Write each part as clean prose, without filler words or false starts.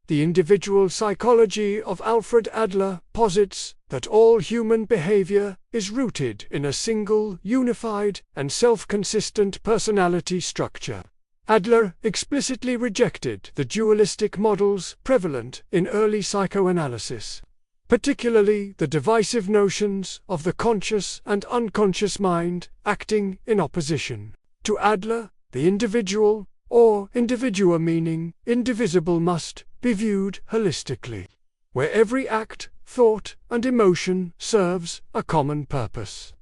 The individual psychology of Alfred Adler posits that all human behavior is rooted in a single, unified, and self-consistent personality structure. Adler explicitly rejected the dualistic models prevalent in early psychoanalysis, particularly the divisive notions of the conscious and unconscious mind acting in opposition. To Adler, the individual, or individua meaning indivisible, must be viewed holistically, where every act, thought, and emotion serves a common purpose.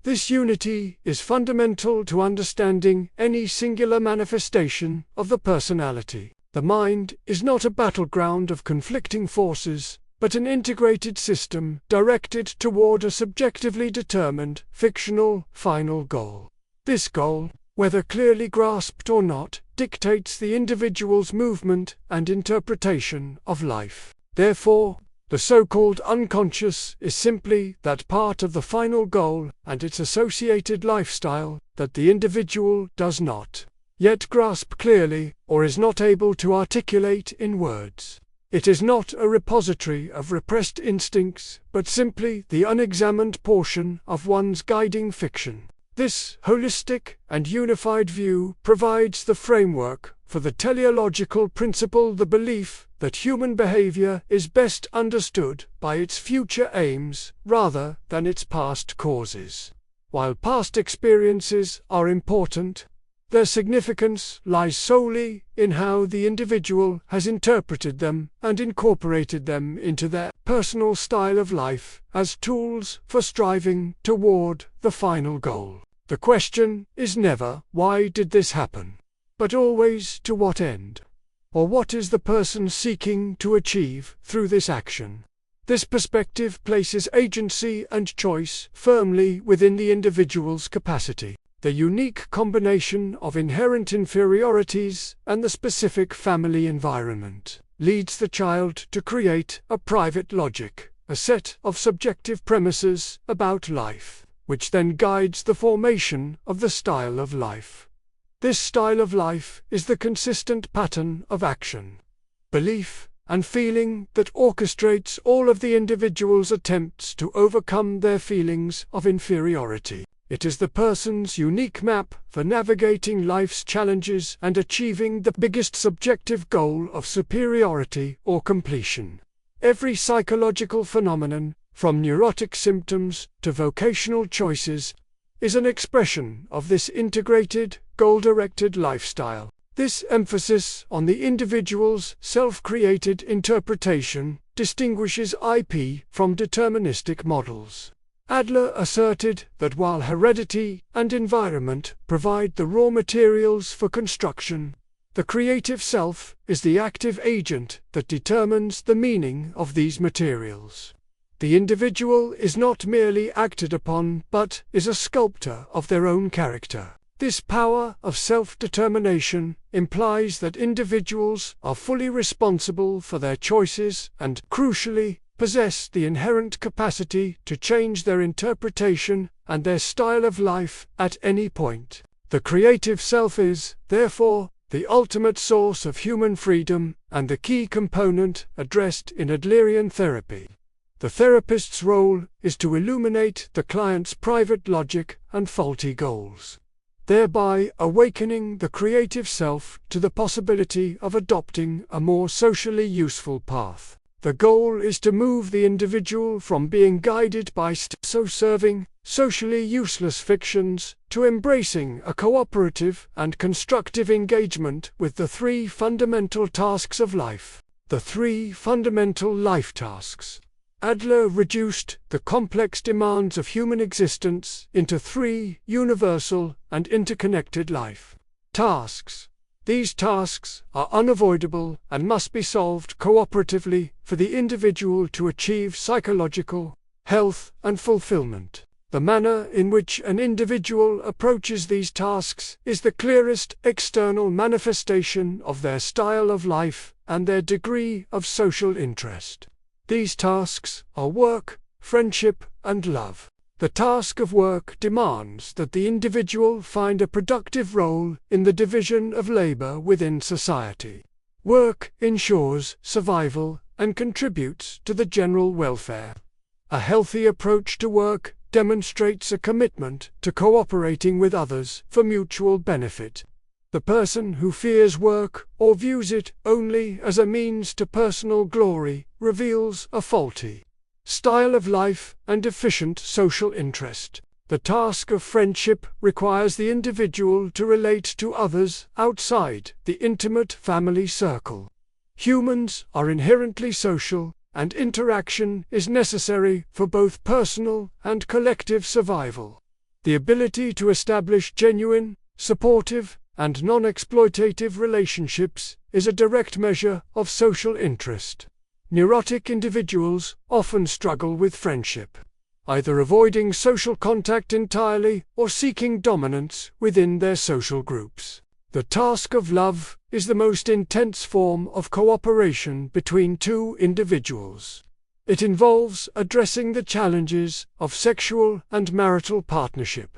This unity is fundamental to understanding any singular manifestation of the personality. The mind is not a battleground of conflicting forces, but an integrated system directed toward a subjectively determined, fictional, final goal. This goal, whether clearly grasped or not, dictates the individual's movement and interpretation of life. Therefore, the so-called unconscious is simply that part of the final goal and its associated lifestyle that the individual does not yet grasp clearly or is not able to articulate in words. It is not a repository of repressed instincts, but simply the unexamined portion of one's guiding fiction. This holistic and unified view provides the framework for the teleological principle, the belief that human behavior is best understood by its future aims rather than its past causes. While past experiences are important, their significance lies solely in how the individual has interpreted them and incorporated them into their personal style of life as tools for striving toward the final goal. The question is never, why did this happen? But always, to what end? Or what is the person seeking to achieve through this action? This perspective places agency and choice firmly within the individual's capacity. The unique combination of inherent inferiorities and the specific family environment leads the child to create a private logic, a set of subjective premises about life, which then guides the formation of the style of life. This style of life is the consistent pattern of action, belief, and feeling that orchestrates all of the individual's attempts to overcome their feelings of inferiority. It is the person's unique map for navigating life's challenges and achieving the biggest subjective goal of superiority or completion. Every psychological phenomenon, from neurotic symptoms to vocational choices, is an expression of this integrated, goal-directed lifestyle. This emphasis on the individual's self-created interpretation distinguishes IP from deterministic models. Adler asserted that while heredity and environment provide the raw materials for construction, the creative self is the active agent that determines the meaning of these materials. The individual is not merely acted upon, but is a sculptor of their own character. This power of self-determination implies that individuals are fully responsible for their choices and, crucially, possess the inherent capacity to change their interpretation and their style of life at any point. The creative self is, therefore, the ultimate source of human freedom and the key component addressed in Adlerian therapy. The therapist's role is to illuminate the client's private logic and faulty goals, thereby awakening the creative self to the possibility of adopting a more socially useful path. The goal is to move the individual from being guided by so-serving, socially useless fictions, to embracing a cooperative and constructive engagement with the three fundamental tasks of life. The three fundamental life tasks. Adler reduced the complex demands of human existence into three universal and interconnected life tasks. These tasks are unavoidable and must be solved cooperatively for the individual to achieve psychological health and fulfillment. The manner in which an individual approaches these tasks is the clearest external manifestation of their style of life and their degree of social interest. These tasks are work, friendship, and love. The task of work demands that the individual find a productive role in the division of labor within society. Work ensures survival and contributes to the general welfare. A healthy approach to work demonstrates a commitment to cooperating with others for mutual benefit. The person who fears work or views it only as a means to personal glory reveals a faulty style of life and deficient social interest. The task of friendship requires the individual to relate to others outside the intimate family circle. Humans are inherently social, and interaction is necessary for both personal and collective survival. The ability to establish genuine, supportive, and non-exploitative relationships is a direct measure of social interest. Neurotic individuals often struggle with friendship, either avoiding social contact entirely or seeking dominance within their social groups. The task of love is the most intense form of cooperation between two individuals. It involves addressing the challenges of sexual and marital partnership,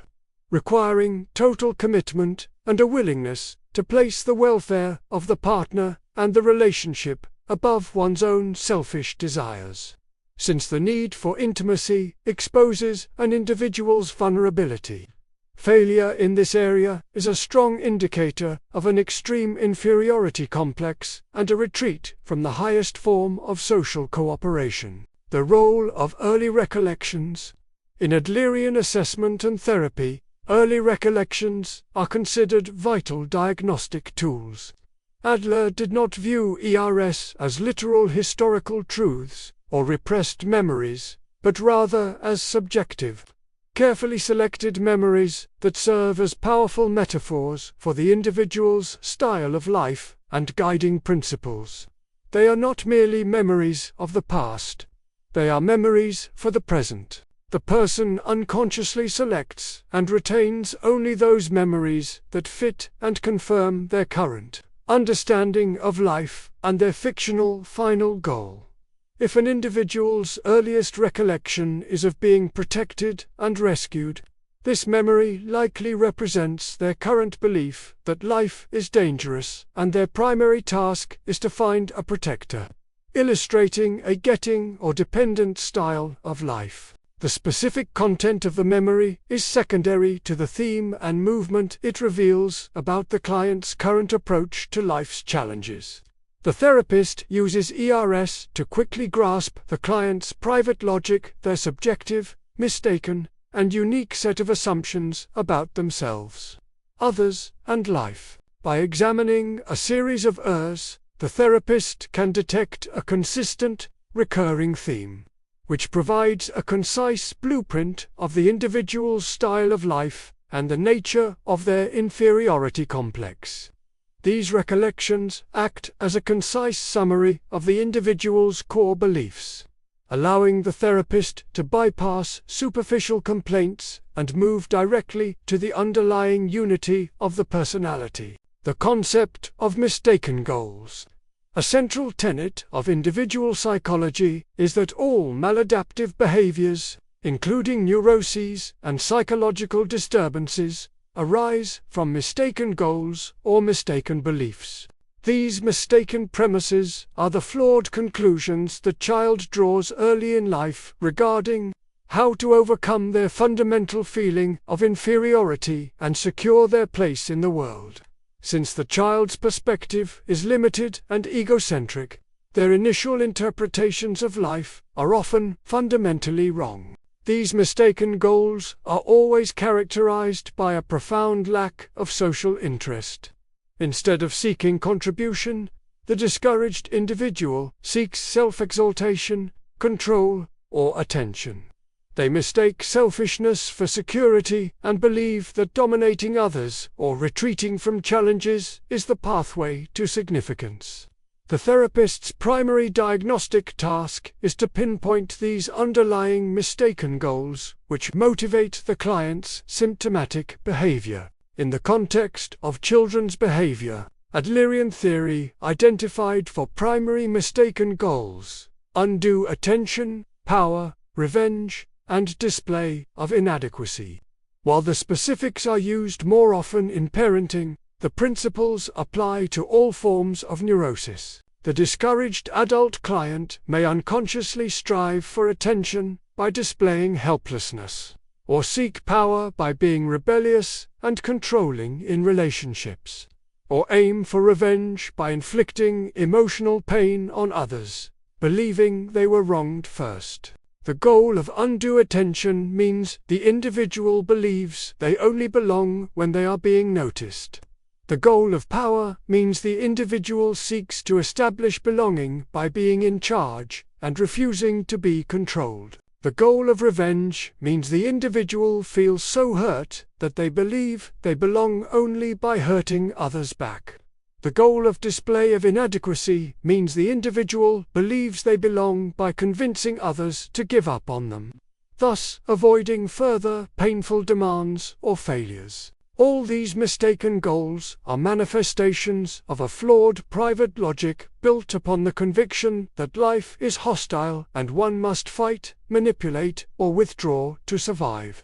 requiring total commitment and a willingness to place the welfare of the partner and the relationship above one's own selfish desires. Since the need for intimacy exposes an individual's vulnerability, failure in this area is a strong indicator of an extreme inferiority complex and a retreat from the highest form of social cooperation. The role of early recollections. In Adlerian assessment and therapy, early recollections are considered vital diagnostic tools. Adler did not view ERS as literal historical truths or repressed memories, but rather as subjective, carefully selected memories that serve as powerful metaphors for the individual's style of life and guiding principles. They are not merely memories of the past, they are memories for the present. The person unconsciously selects and retains only those memories that fit and confirm their current understanding of life and their fictional final goal. If an individual's earliest recollection is of being protected and rescued, this memory likely represents their current belief that life is dangerous and their primary task is to find a protector, illustrating a getting or dependent style of life. The specific content of the memory is secondary to the theme and movement it reveals about the client's current approach to life's challenges. The therapist uses ERS to quickly grasp the client's private logic, their subjective, mistaken, and unique set of assumptions about themselves, others, and life. By examining a series of ERS, the therapist can detect a consistent, recurring theme, which provides a concise blueprint of the individual's style of life and the nature of their inferiority complex. These recollections act as a concise summary of the individual's core beliefs, allowing the therapist to bypass superficial complaints and move directly to the underlying unity of the personality. The concept of mistaken goals. A central tenet of individual psychology is that all maladaptive behaviors, including neuroses and psychological disturbances, arise from mistaken goals or mistaken beliefs. These mistaken premises are the flawed conclusions the child draws early in life regarding how to overcome their fundamental feeling of inferiority and secure their place in the world. Since the child's perspective is limited and egocentric, their initial interpretations of life are often fundamentally wrong. These mistaken goals are always characterized by a profound lack of social interest. Instead of seeking contribution, the discouraged individual seeks self-exaltation, control, or attention. They mistake selfishness for security and believe that dominating others or retreating from challenges is the pathway to significance. The therapist's primary diagnostic task is to pinpoint these underlying mistaken goals, which motivate the client's symptomatic behavior. In the context of children's behavior, Adlerian theory identified four primary mistaken goals: undue attention, power, revenge, and display of inadequacy. While the specifics are used more often in parenting, The principles apply to all forms of neurosis. The discouraged adult client may unconsciously strive for attention by displaying helplessness, or seek power by being rebellious and controlling in relationships, or aim for revenge by inflicting emotional pain on others, believing they were wronged first. The goal of undue attention means the individual believes they only belong when they are being noticed. The goal of power means the individual seeks to establish belonging by being in charge and refusing to be controlled. The goal of revenge means the individual feels so hurt that they believe they belong only by hurting others back. The goal of display of inadequacy means the individual believes they belong by convincing others to give up on them, thus avoiding further painful demands or failures. All these mistaken goals are manifestations of a flawed private logic built upon the conviction that life is hostile and one must fight, manipulate, or withdraw to survive.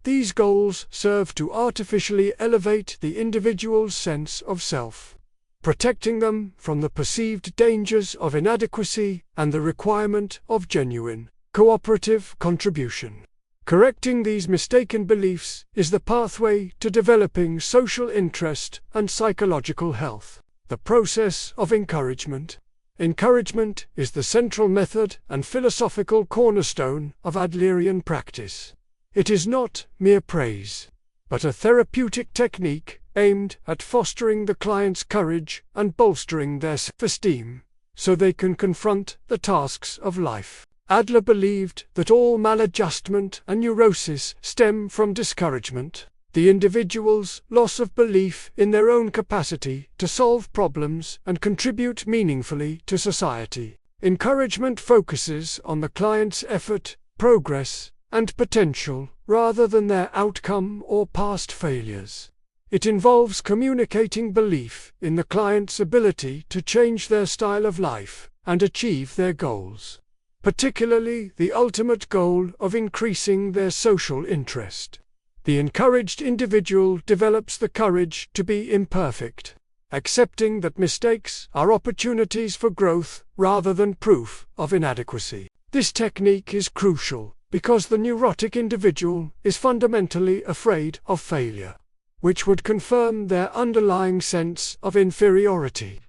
These goals serve to artificially elevate the individual's sense of self, protecting them from the perceived dangers of inadequacy and the requirement of genuine, cooperative contribution. Correcting these mistaken beliefs is the pathway to developing social interest and psychological health. The process of encouragement. Encouragement is the central method and philosophical cornerstone of Adlerian practice. It is not mere praise, but a therapeutic technique aimed at fostering the client's courage and bolstering their self-esteem, so they can confront the tasks of life. Adler believed that all maladjustment and neurosis stem from discouragement, the individual's loss of belief in their own capacity to solve problems and contribute meaningfully to society. Encouragement focuses on the client's effort, progress, and potential rather than their outcome or past failures. It involves communicating belief in the client's ability to change their style of life and achieve their goals, particularly the ultimate goal of increasing their social interest. The encouraged individual develops the courage to be imperfect, accepting that mistakes are opportunities for growth rather than proof of inadequacy. This technique is crucial because the neurotic individual is fundamentally afraid of failure, which would confirm their underlying sense of inferiority.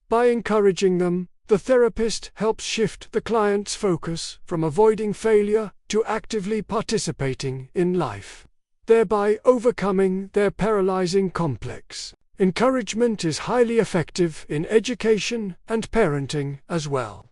By encouraging them, the therapist helps shift the client's focus from avoiding failure to actively participating in life, thereby overcoming their paralyzing complex. Encouragement is highly effective in education and parenting as well,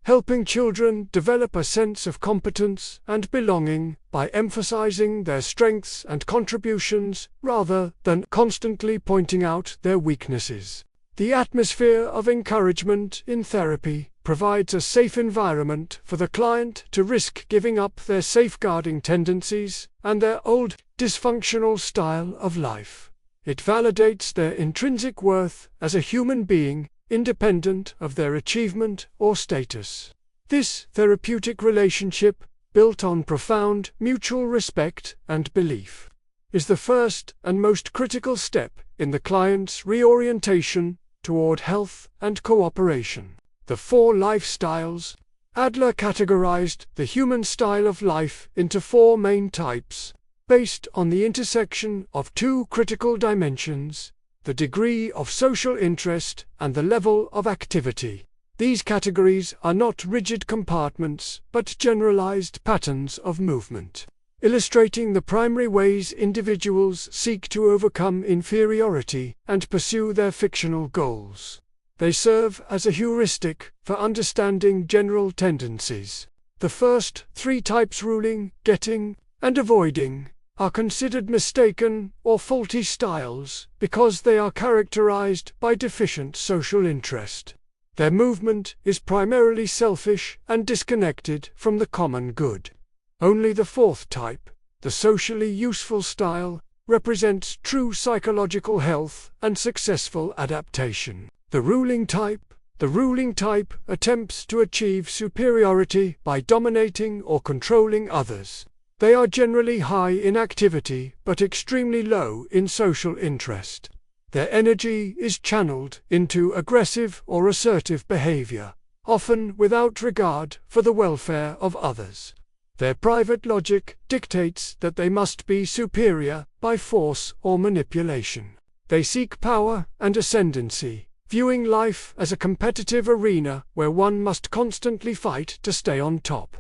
helping children develop a sense of competence and belonging by emphasizing their strengths and contributions rather than constantly pointing out their weaknesses. The atmosphere of encouragement in therapy provides a safe environment for the client to risk giving up their safeguarding tendencies and their old, dysfunctional style of life. It validates their intrinsic worth as a human being, independent of their achievement or status. This therapeutic relationship, built on profound mutual respect and belief, is the first and most critical step in the client's reorientation toward health and cooperation. The 4 lifestyles. Adler categorized the human style of life into 4 main types, based on the intersection of 2 critical dimensions: the degree of social interest and the level of activity. These categories are not rigid compartments, but generalized patterns of movement, illustrating the primary ways individuals seek to overcome inferiority and pursue their fictional goals. They serve as a heuristic for understanding general tendencies. The first 3 types, ruling, getting, and avoiding, are considered mistaken or faulty styles because they are characterized by deficient social interest. Their movement is primarily selfish and disconnected from the common good. Only the 4th type, the socially useful style, represents true psychological health and successful adaptation. The ruling type attempts to achieve superiority by dominating or controlling others. They are generally high in activity but extremely low in social interest. Their energy is channeled into aggressive or assertive behavior, often without regard for the welfare of others. Their private logic dictates that they must be superior by force or manipulation. They seek power and ascendancy, viewing life as a competitive arena where one must constantly fight to stay on top.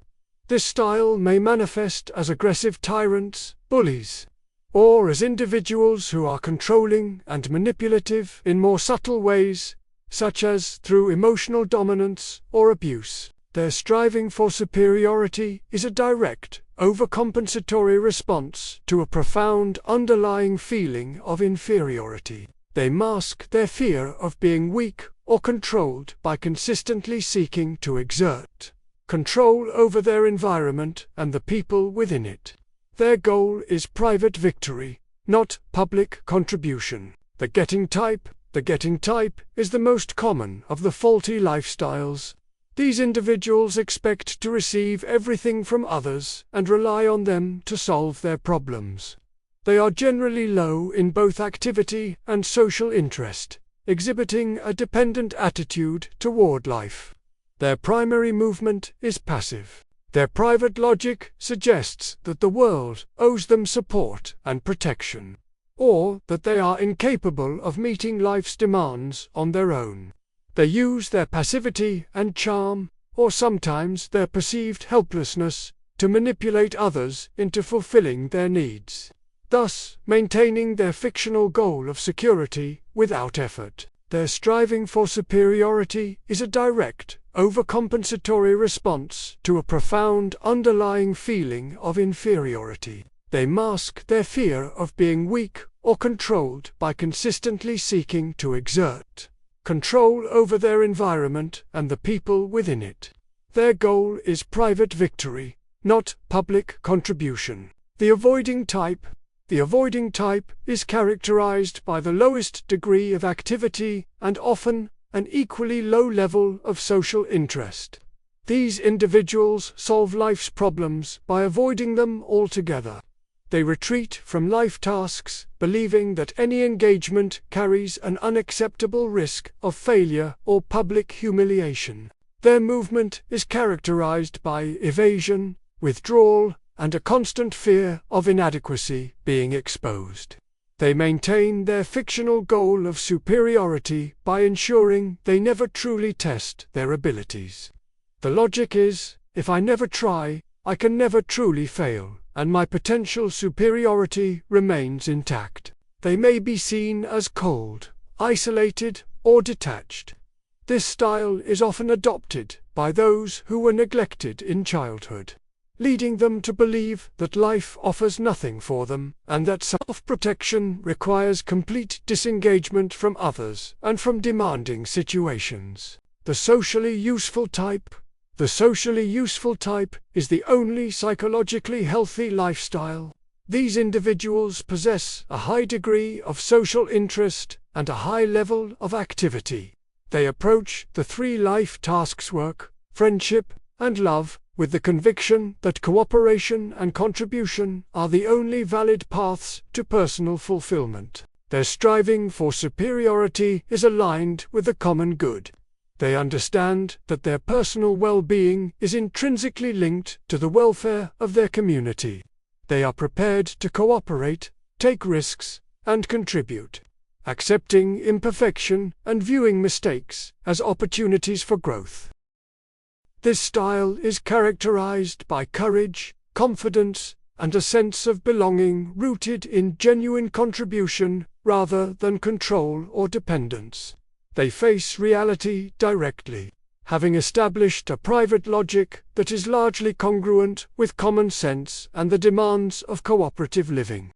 This style may manifest as aggressive tyrants, bullies, or as individuals who are controlling and manipulative in more subtle ways, such as through emotional dominance or abuse. Their striving for superiority is a direct, overcompensatory response to a profound underlying feeling of inferiority. They mask their fear of being weak or controlled by consistently seeking to exert control over their environment and the people within it. Their goal is private victory, not public contribution. The getting type is the most common of the faulty lifestyles. These individuals expect to receive everything from others and rely on them to solve their problems. They are generally low in both activity and social interest, exhibiting a dependent attitude toward life. Their primary movement is passive. Their private logic suggests that the world owes them support and protection, or that they are incapable of meeting life's demands on their own. They use their passivity and charm, or sometimes their perceived helplessness, to manipulate others into fulfilling their needs, thus maintaining their fictional goal of security without effort. Their striving for superiority is a direct, overcompensatory response to a profound underlying feeling of inferiority. They mask their fear of being weak or controlled by consistently seeking to exert control over their environment and the people within it. Their goal is private victory, not public contribution. The avoiding type is characterized by the lowest degree of activity and often an equally low level of social interest. These individuals solve life's problems by avoiding them altogether. They retreat from life tasks, believing that any engagement carries an unacceptable risk of failure or public humiliation. Their movement is characterized by evasion, withdrawal, and a constant fear of inadequacy being exposed. They maintain their fictional goal of superiority by ensuring they never truly test their abilities. The logic is, if I never try, I can never truly fail, and my potential superiority remains intact. They may be seen as cold, isolated, or detached. This style is often adopted by those who were neglected in childhood, leading them to believe that life offers nothing for them, and that self-protection requires complete disengagement from others and from demanding situations. The socially useful type is the only psychologically healthy lifestyle. These individuals possess a high degree of social interest and a high level of activity. They approach the three life tasks: work, friendship, and love, with the conviction that cooperation and contribution are the only valid paths to personal fulfillment. Their striving for superiority is aligned with the common good. They understand that their personal well-being is intrinsically linked to the welfare of their community. They are prepared to cooperate, take risks, and contribute, accepting imperfection and viewing mistakes as opportunities for growth. This style is characterized by courage, confidence, and a sense of belonging rooted in genuine contribution rather than control or dependence. They face reality directly, having established a private logic that is largely congruent with common sense and the demands of cooperative living.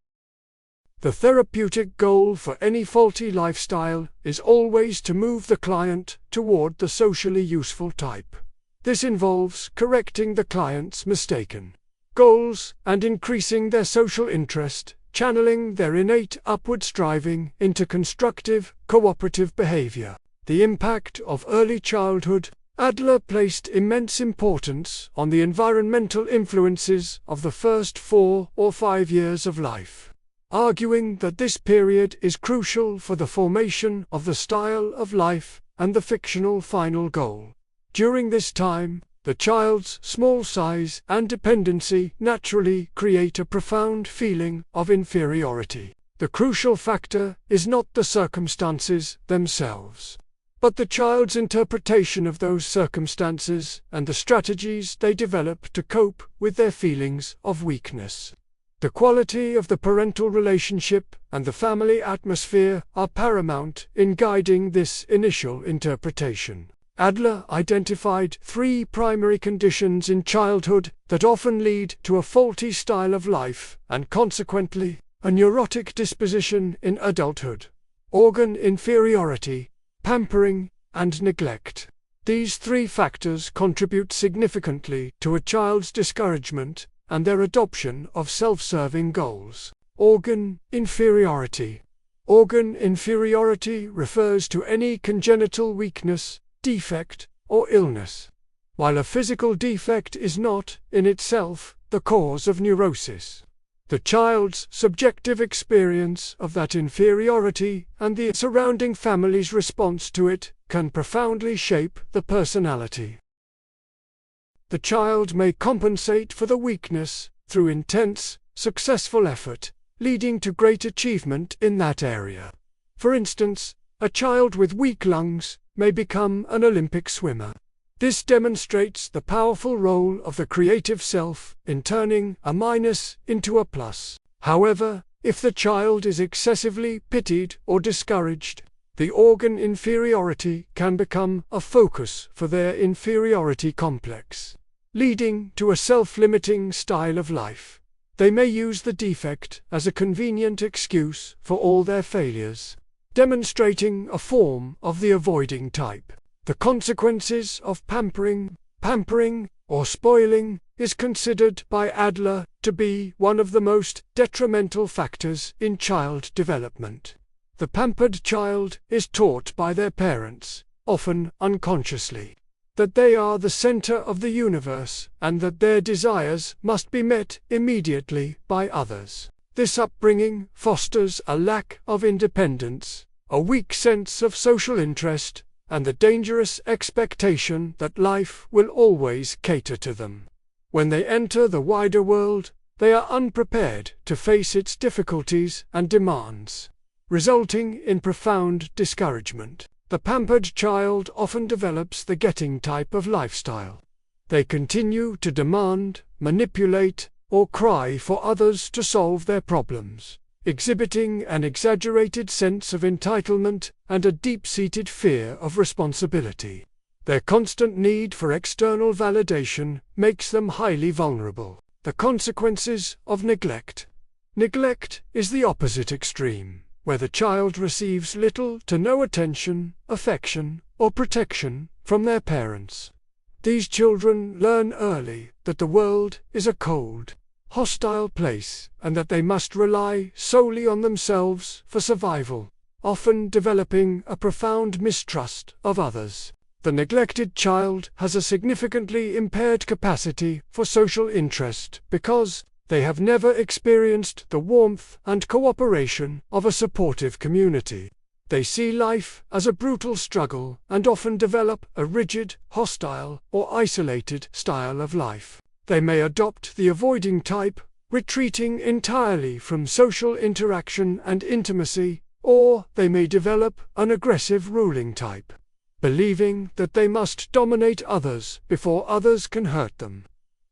The therapeutic goal for any faulty lifestyle is always to move the client toward the socially useful type. This involves correcting the client's mistaken goals and increasing their social interest, channeling their innate upward striving into constructive, cooperative behavior. The impact of early childhood. Adler placed immense importance on the environmental influences of the first 4 or 5 years of life. arguing that this period is crucial for the formation of the style of life and the fictional final goal. During this time, the child's small size and dependency naturally create a profound feeling of inferiority. The crucial factor is not the circumstances themselves, but the child's interpretation of those circumstances and the strategies they develop to cope with their feelings of weakness. The quality of the parental relationship and the family atmosphere are paramount in guiding this initial interpretation. Adler identified 3 primary conditions in childhood that often lead to a faulty style of life and consequently a neurotic disposition in adulthood: organ inferiority, pampering, and neglect. These 3 factors contribute significantly to a child's discouragement and their adoption of self-serving goals. Organ inferiority. Organ inferiority refers to any congenital weakness, defect, or illness. While a physical defect is not, in itself, the cause of neurosis, the child's subjective experience of that inferiority and the surrounding family's response to it can profoundly shape the personality. The child may compensate for the weakness through intense, successful effort, leading to great achievement in that area. For instance, a child with weak lungs may become an Olympic swimmer. This demonstrates the powerful role of the creative self in turning a minus into a plus. However, if the child is excessively pitied or discouraged, the organ inferiority can become a focus for their inferiority complex, leading to a self-limiting style of life. They may use the defect as a convenient excuse for all their failures, demonstrating a form of the avoiding type. The consequences of pampering, or spoiling, is considered by Adler to be one of the most detrimental factors in child development. The pampered child is taught by their parents, often unconsciously, that they are the center of the universe and that their desires must be met immediately by others. This upbringing fosters a lack of independence, a weak sense of social interest, and the dangerous expectation that life will always cater to them. When they enter the wider world, they are unprepared to face its difficulties and demands, resulting in profound discouragement. The pampered child often develops the getting type of lifestyle. They continue to demand, manipulate, or cry for others to solve their problems, exhibiting an exaggerated sense of entitlement and a deep-seated fear of responsibility. Their constant need for external validation makes them highly vulnerable. The consequences of neglect. Neglect is the opposite extreme, where the child receives little to no attention, affection, or protection from their parents. These children learn early that the world is a cold, hostile place and that they must rely solely on themselves for survival, often developing a profound mistrust of others. The neglected child has a significantly impaired capacity for social interest because they have never experienced the warmth and cooperation of a supportive community. They see life as a brutal struggle and often develop a rigid, hostile, or isolated style of life. They may adopt the avoiding type, retreating entirely from social interaction and intimacy, or they may develop an aggressive ruling type, believing that they must dominate others before others can hurt them.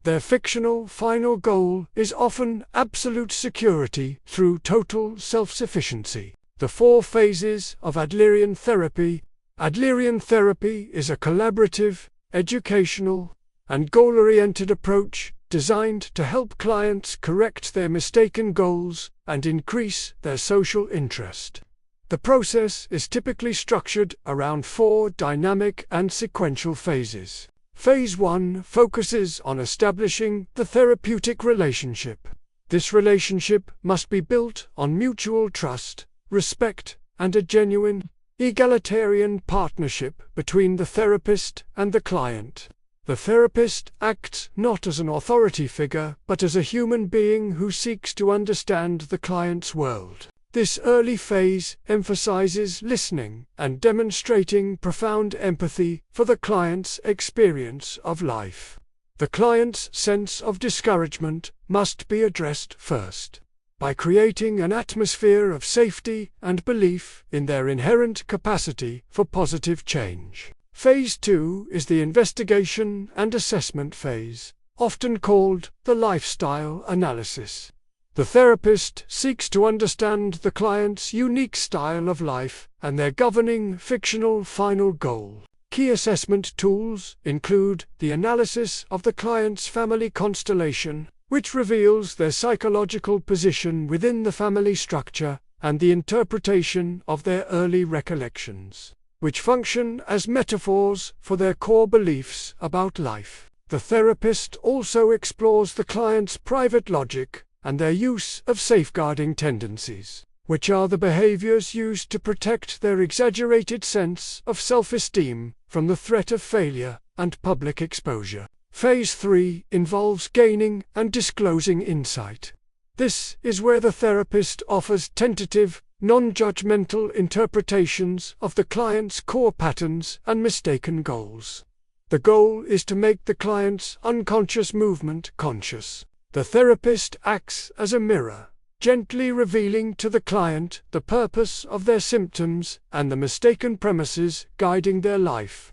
Their fictional final goal is often absolute security through total self-sufficiency. The 4 phases of Adlerian therapy. Adlerian therapy is a collaborative, educational, and goal-oriented approach designed to help clients correct their mistaken goals and increase their social interest. The process is typically structured around 4 dynamic and sequential phases. Phase 1 focuses on establishing the therapeutic relationship. This relationship must be built on mutual trust, respect, and a genuine, egalitarian partnership between the therapist and the client. The therapist acts not as an authority figure, but as a human being who seeks to understand the client's world. This early phase emphasizes listening and demonstrating profound empathy for the client's experience of life. The client's sense of discouragement must be addressed first, by creating an atmosphere of safety and belief in their inherent capacity for positive change. Phase 2 is the investigation and assessment phase, often called the lifestyle analysis. The therapist seeks to understand the client's unique style of life and their governing fictional final goal. Key assessment tools include the analysis of the client's family constellation, which reveals their psychological position within the family structure, and the interpretation of their early recollections, which function as metaphors for their core beliefs about life. The therapist also explores the client's private logic and their use of safeguarding tendencies, which are the behaviors used to protect their exaggerated sense of self-esteem from the threat of failure and public exposure. Phase 3 involves gaining and disclosing insight. This is where the therapist offers tentative, non-judgmental interpretations of the client's core patterns and mistaken goals. The goal is to make the client's unconscious movement conscious. The therapist acts as a mirror, gently revealing to the client the purpose of their symptoms and the mistaken premises guiding their life.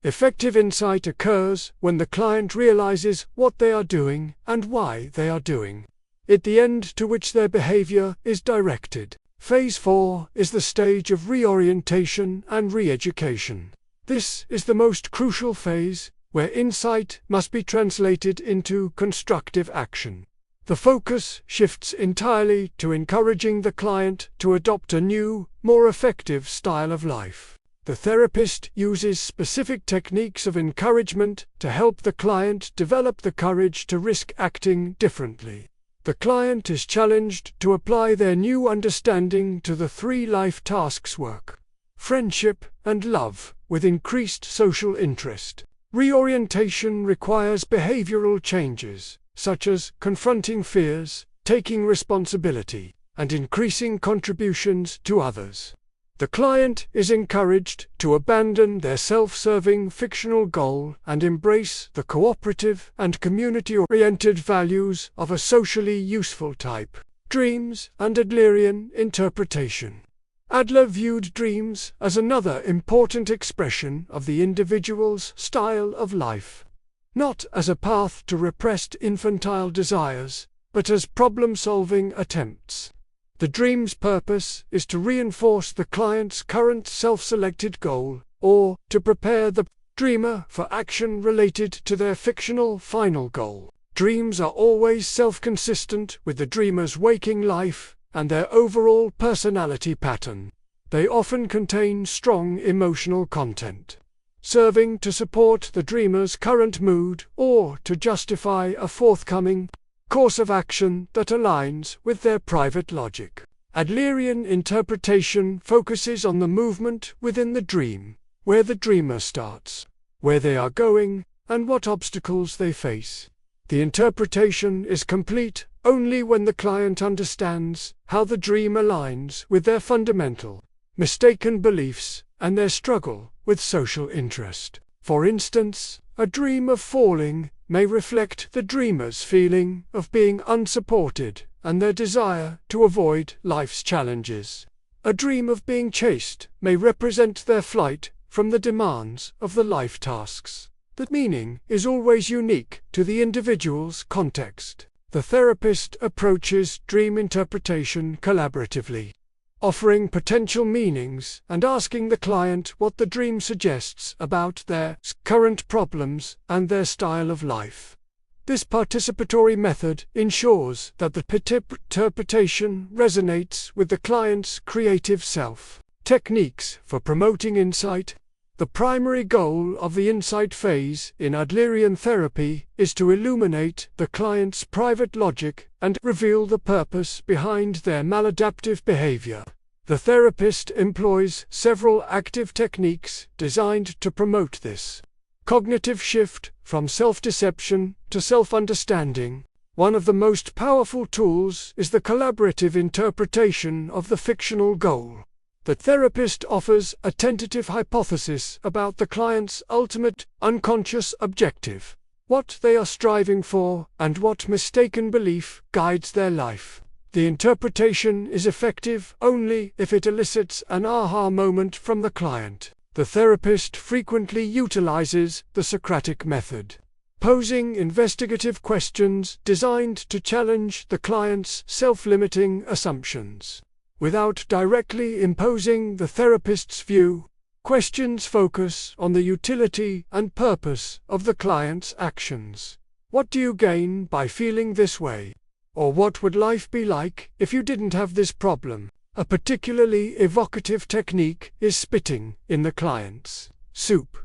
Effective insight occurs when the client realizes what they are doing and why they are doing it, the end to which their behavior is directed. Phase 4 is the stage of reorientation and re-education. This is the most crucial phase, where insight must be translated into constructive action. The focus shifts entirely to encouraging the client to adopt a new, more effective style of life. The therapist uses specific techniques of encouragement to help the client develop the courage to risk acting differently. The client is challenged to apply their new understanding to the 3 life tasks: work, friendship, and love, with increased social interest. Reorientation requires behavioral changes, such as confronting fears, taking responsibility, and increasing contributions to others. The client is encouraged to abandon their self-serving fictional goal and embrace the cooperative and community-oriented values of a socially useful type. Dreams and Adlerian interpretation. Adler viewed dreams as another important expression of the individual's style of life, not as a path to repressed infantile desires, but as problem-solving attempts. The dream's purpose is to reinforce the client's current self-selected goal, or to prepare the dreamer for action related to their fictional final goal. Dreams are always self-consistent with the dreamer's waking life and their overall personality pattern. They often contain strong emotional content, serving to support the dreamer's current mood or to justify a forthcoming course of action that aligns with their private logic. Adlerian interpretation focuses on the movement within the dream, where the dreamer starts, where they are going, and what obstacles they face. The interpretation is complete only when the client understands how the dream aligns with their fundamental, mistaken beliefs and their struggle with social interest. For instance, a dream of falling may reflect the dreamer's feeling of being unsupported and their desire to avoid life's challenges. A dream of being chased may represent their flight from the demands of the life tasks. The meaning is always unique to the individual's context. The therapist approaches dream interpretation collaboratively, offering potential meanings and asking the client what the dream suggests about their current problems and their style of life. This participatory method ensures that the interpretation resonates with the client's creative self. Techniques for promoting insight. The primary goal of the insight phase in Adlerian therapy is to illuminate the client's private logic and reveal the purpose behind their maladaptive behavior. The therapist employs several active techniques designed to promote this. Cognitive shift from self-deception to self-understanding. One of the most powerful tools is the collaborative interpretation of the fictional goal. The therapist offers a tentative hypothesis about the client's ultimate, unconscious objective, what they are striving for, and what mistaken belief guides their life. The interpretation is effective only if it elicits an aha moment from the client. The therapist frequently utilizes the Socratic method, posing investigative questions designed to challenge the client's self-limiting assumptions. Without directly imposing the therapist's view, questions focus on the utility and purpose of the client's actions. What do you gain by feeling this way? Or what would life be like if you didn't have this problem? A particularly evocative technique is spitting in the client's soup.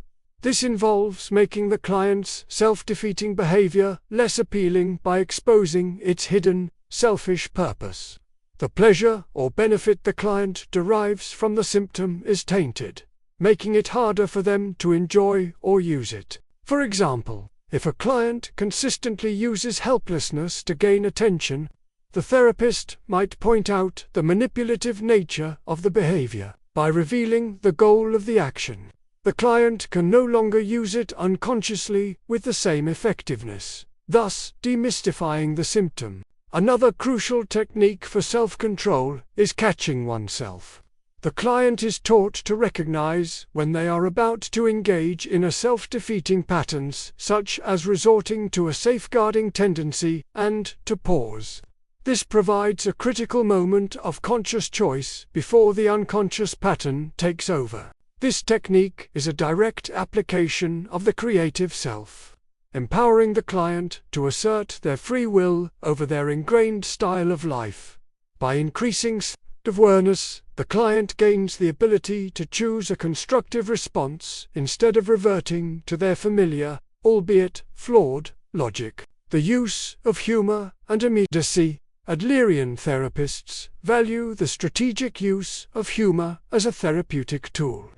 This involves making the client's self-defeating behavior less appealing by exposing its hidden, selfish purpose. The pleasure or benefit the client derives from the symptom is tainted, making it harder for them to enjoy or use it. For example, if a client consistently uses helplessness to gain attention, the therapist might point out the manipulative nature of the behavior. By revealing the goal of the action, the client can no longer use it unconsciously with the same effectiveness, thus demystifying the symptom. Another crucial technique for self-control is catching oneself. The client is taught to recognize when they are about to engage in a self-defeating patterns, such as resorting to a safeguarding tendency, and to pause. This provides a critical moment of conscious choice before the unconscious pattern takes over. This technique is a direct application of the creative self, empowering the client to assert their free will over their ingrained style of life. By increasing self-awareness, the client gains the ability to choose a constructive response instead of reverting to their familiar, albeit flawed, logic. The use of humor and immediacy. Adlerian therapists value the strategic use of humor as a therapeutic tool.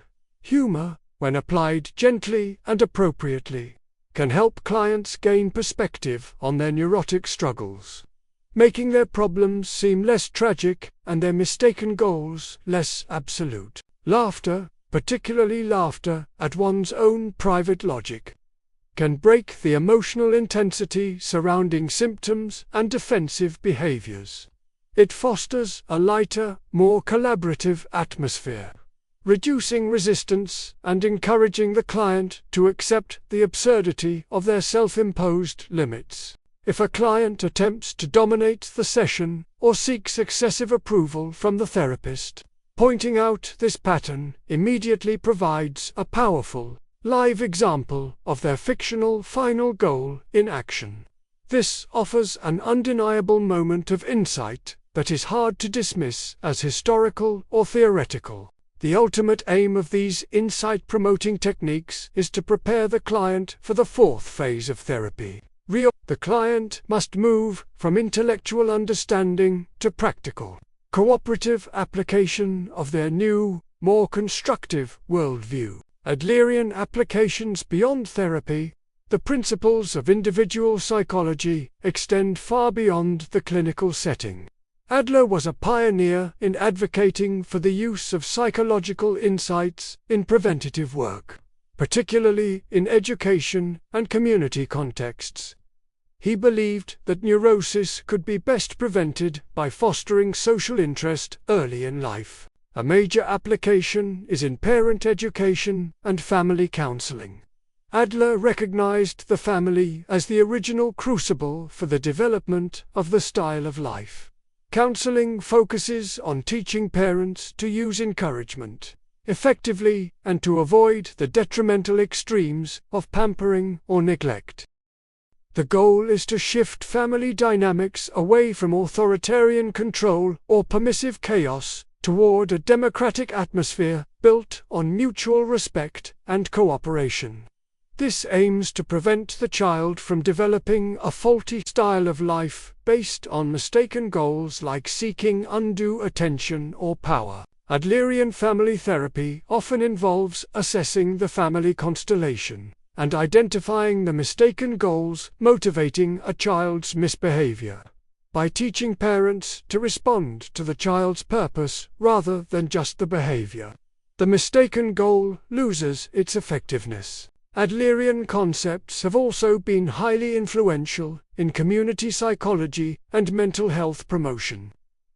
Humor, when applied gently and appropriately, can help clients gain perspective on their neurotic struggles, making their problems seem less tragic and their mistaken goals less absolute. Laughter, particularly laughter at one's own private logic, can break the emotional intensity surrounding symptoms and defensive behaviors. It fosters a lighter, more collaborative atmosphere, reducing resistance and encouraging the client to accept the absurdity of their self-imposed limits. If a client attempts to dominate the session or seeks excessive approval from the therapist, pointing out this pattern immediately provides a powerful, live example of their fictional final goal in action. This offers an undeniable moment of insight that is hard to dismiss as historical or theoretical. The ultimate aim of these insight-promoting techniques is to prepare the client for the fourth phase of therapy. The client must move from intellectual understanding to practical, cooperative application of their new, more constructive worldview. Adlerian applications beyond therapy. The principles of individual psychology extend far beyond the clinical setting. Adler was a pioneer in advocating for the use of psychological insights in preventative work, particularly in education and community contexts. He believed that neurosis could be best prevented by fostering social interest early in life. A major application is in parent education and family counseling. Adler recognized the family as the original crucible for the development of the style of life. Counseling focuses on teaching parents to use encouragement effectively and to avoid the detrimental extremes of pampering or neglect. The goal is to shift family dynamics away from authoritarian control or permissive chaos toward a democratic atmosphere built on mutual respect and cooperation. This aims to prevent the child from developing a faulty style of life based on mistaken goals like seeking undue attention or power. Adlerian family therapy often involves assessing the family constellation, and identifying the mistaken goals motivating a child's misbehavior. By teaching parents to respond to the child's purpose rather than just the behavior, the mistaken goal loses its effectiveness. Adlerian concepts have also been highly influential in community psychology and mental health promotion.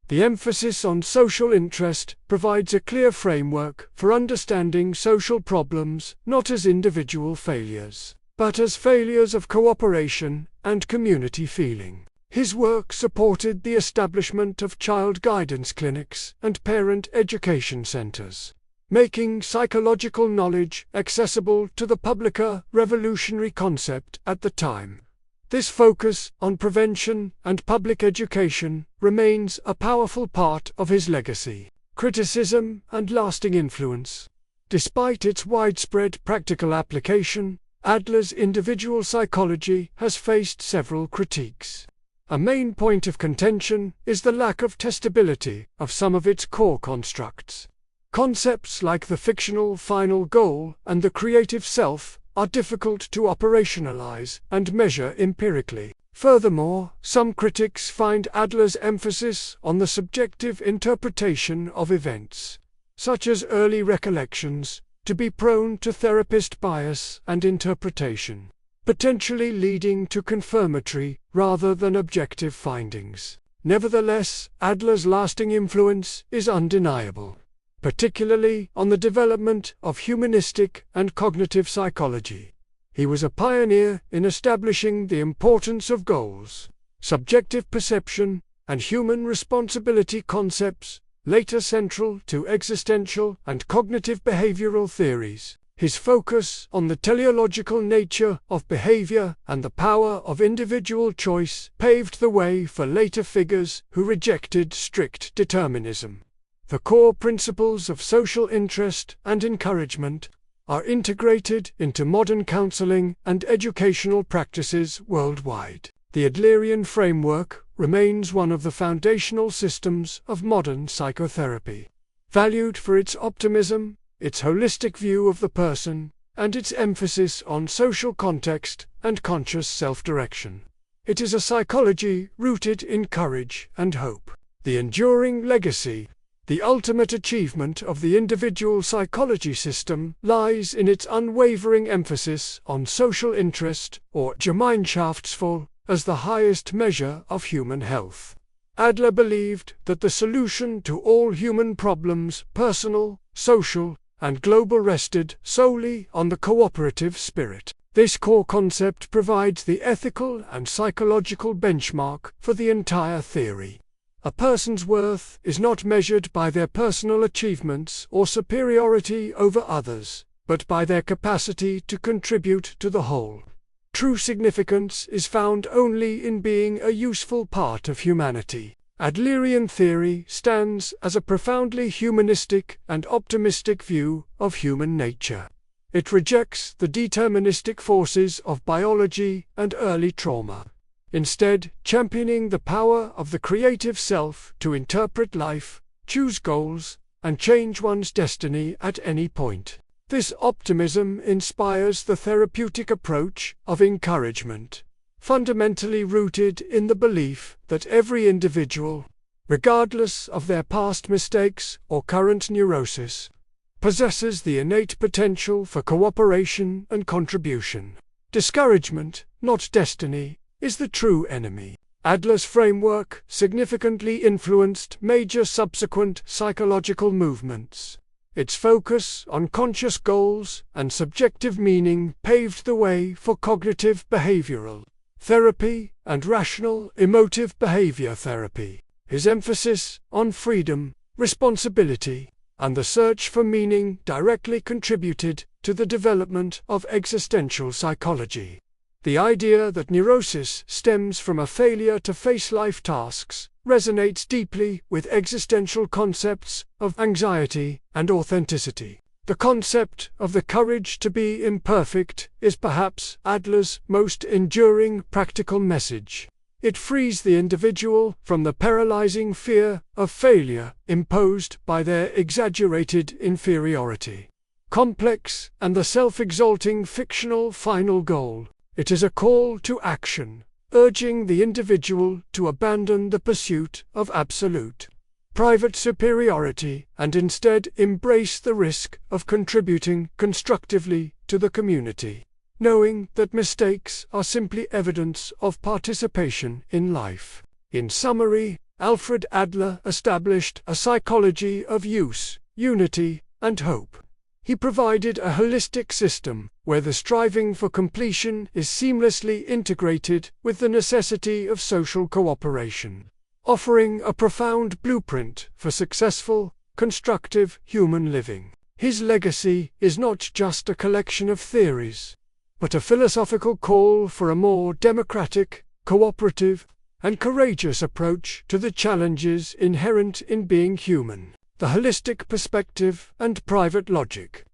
The emphasis on social interest provides a clear framework for understanding social problems not as individual failures, but as failures of cooperation and community feeling. His work supported the establishment of child guidance clinics and parent education centers, making psychological knowledge accessible to the public, a revolutionary concept at the time. This focus on prevention and public education remains a powerful part of his legacy, criticism, and lasting influence. Despite its widespread practical application, Adler's individual psychology has faced several critiques. A main point of contention is the lack of testability of some of its core constructs. Concepts like the fictional final goal and the creative self are difficult to operationalize and measure empirically. Furthermore, some critics find Adler's emphasis on the subjective interpretation of events, such as early recollections, to be prone to therapist bias and interpretation, potentially leading to confirmatory rather than objective findings. Nevertheless, Adler's lasting influence is undeniable, particularly on the development of humanistic and cognitive psychology. He was a pioneer in establishing the importance of goals, subjective perception, and human responsibility concepts, later central to existential and cognitive behavioral theories. His focus on the teleological nature of behavior and the power of individual choice paved the way for later figures who rejected strict determinism. The core principles of social interest and encouragement are integrated into modern counseling and educational practices worldwide. The Adlerian framework remains one of the foundational systems of modern psychotherapy, valued for its optimism, its holistic view of the person, and its emphasis on social context and conscious self-direction. It is a psychology rooted in courage and hope. The enduring legacy, the ultimate achievement of the individual psychology system, lies in its unwavering emphasis on social interest, or Gemeinschaftswohl, as the highest measure of human health. Adler believed that the solution to all human problems, personal, social, and global, rested solely on the cooperative spirit. This core concept provides the ethical and psychological benchmark for the entire theory. A person's worth is not measured by their personal achievements or superiority over others, but by their capacity to contribute to the whole. True significance is found only in being a useful part of humanity. Adlerian theory stands as a profoundly humanistic and optimistic view of human nature. It rejects the deterministic forces of biology and early trauma, instead championing the power of the creative self to interpret life, choose goals, and change one's destiny at any point. This optimism inspires the therapeutic approach of encouragement, fundamentally rooted in the belief that every individual, regardless of their past mistakes or current neurosis, possesses the innate potential for cooperation and contribution. Discouragement, not destiny, is the true enemy. Adler's framework significantly influenced major subsequent psychological movements. Its focus on conscious goals and subjective meaning paved the way for cognitive behavioral therapy and rational emotive behavior therapy. His emphasis on freedom, responsibility, and the search for meaning directly contributed to the development of existential psychology. The idea that neurosis stems from a failure to face life tasks resonates deeply with existential concepts of anxiety and authenticity. The concept of the courage to be imperfect is perhaps Adler's most enduring practical message. It frees the individual from the paralyzing fear of failure imposed by their exaggerated inferiority. complex, and the self-exalting fictional final goal. It is a call to action, urging the individual to abandon the pursuit of absolute private superiority and instead embrace the risk of contributing constructively to the community, knowing that mistakes are simply evidence of participation in life. In summary, Alfred Adler established a psychology of use, unity, and hope. He provided a holistic system where the striving for completion is seamlessly integrated with the necessity of social cooperation, offering a profound blueprint for successful, constructive human living. His legacy is not just a collection of theories, but a philosophical call for a more democratic, cooperative, and courageous approach to the challenges inherent in being human. The holistic perspective and private logic.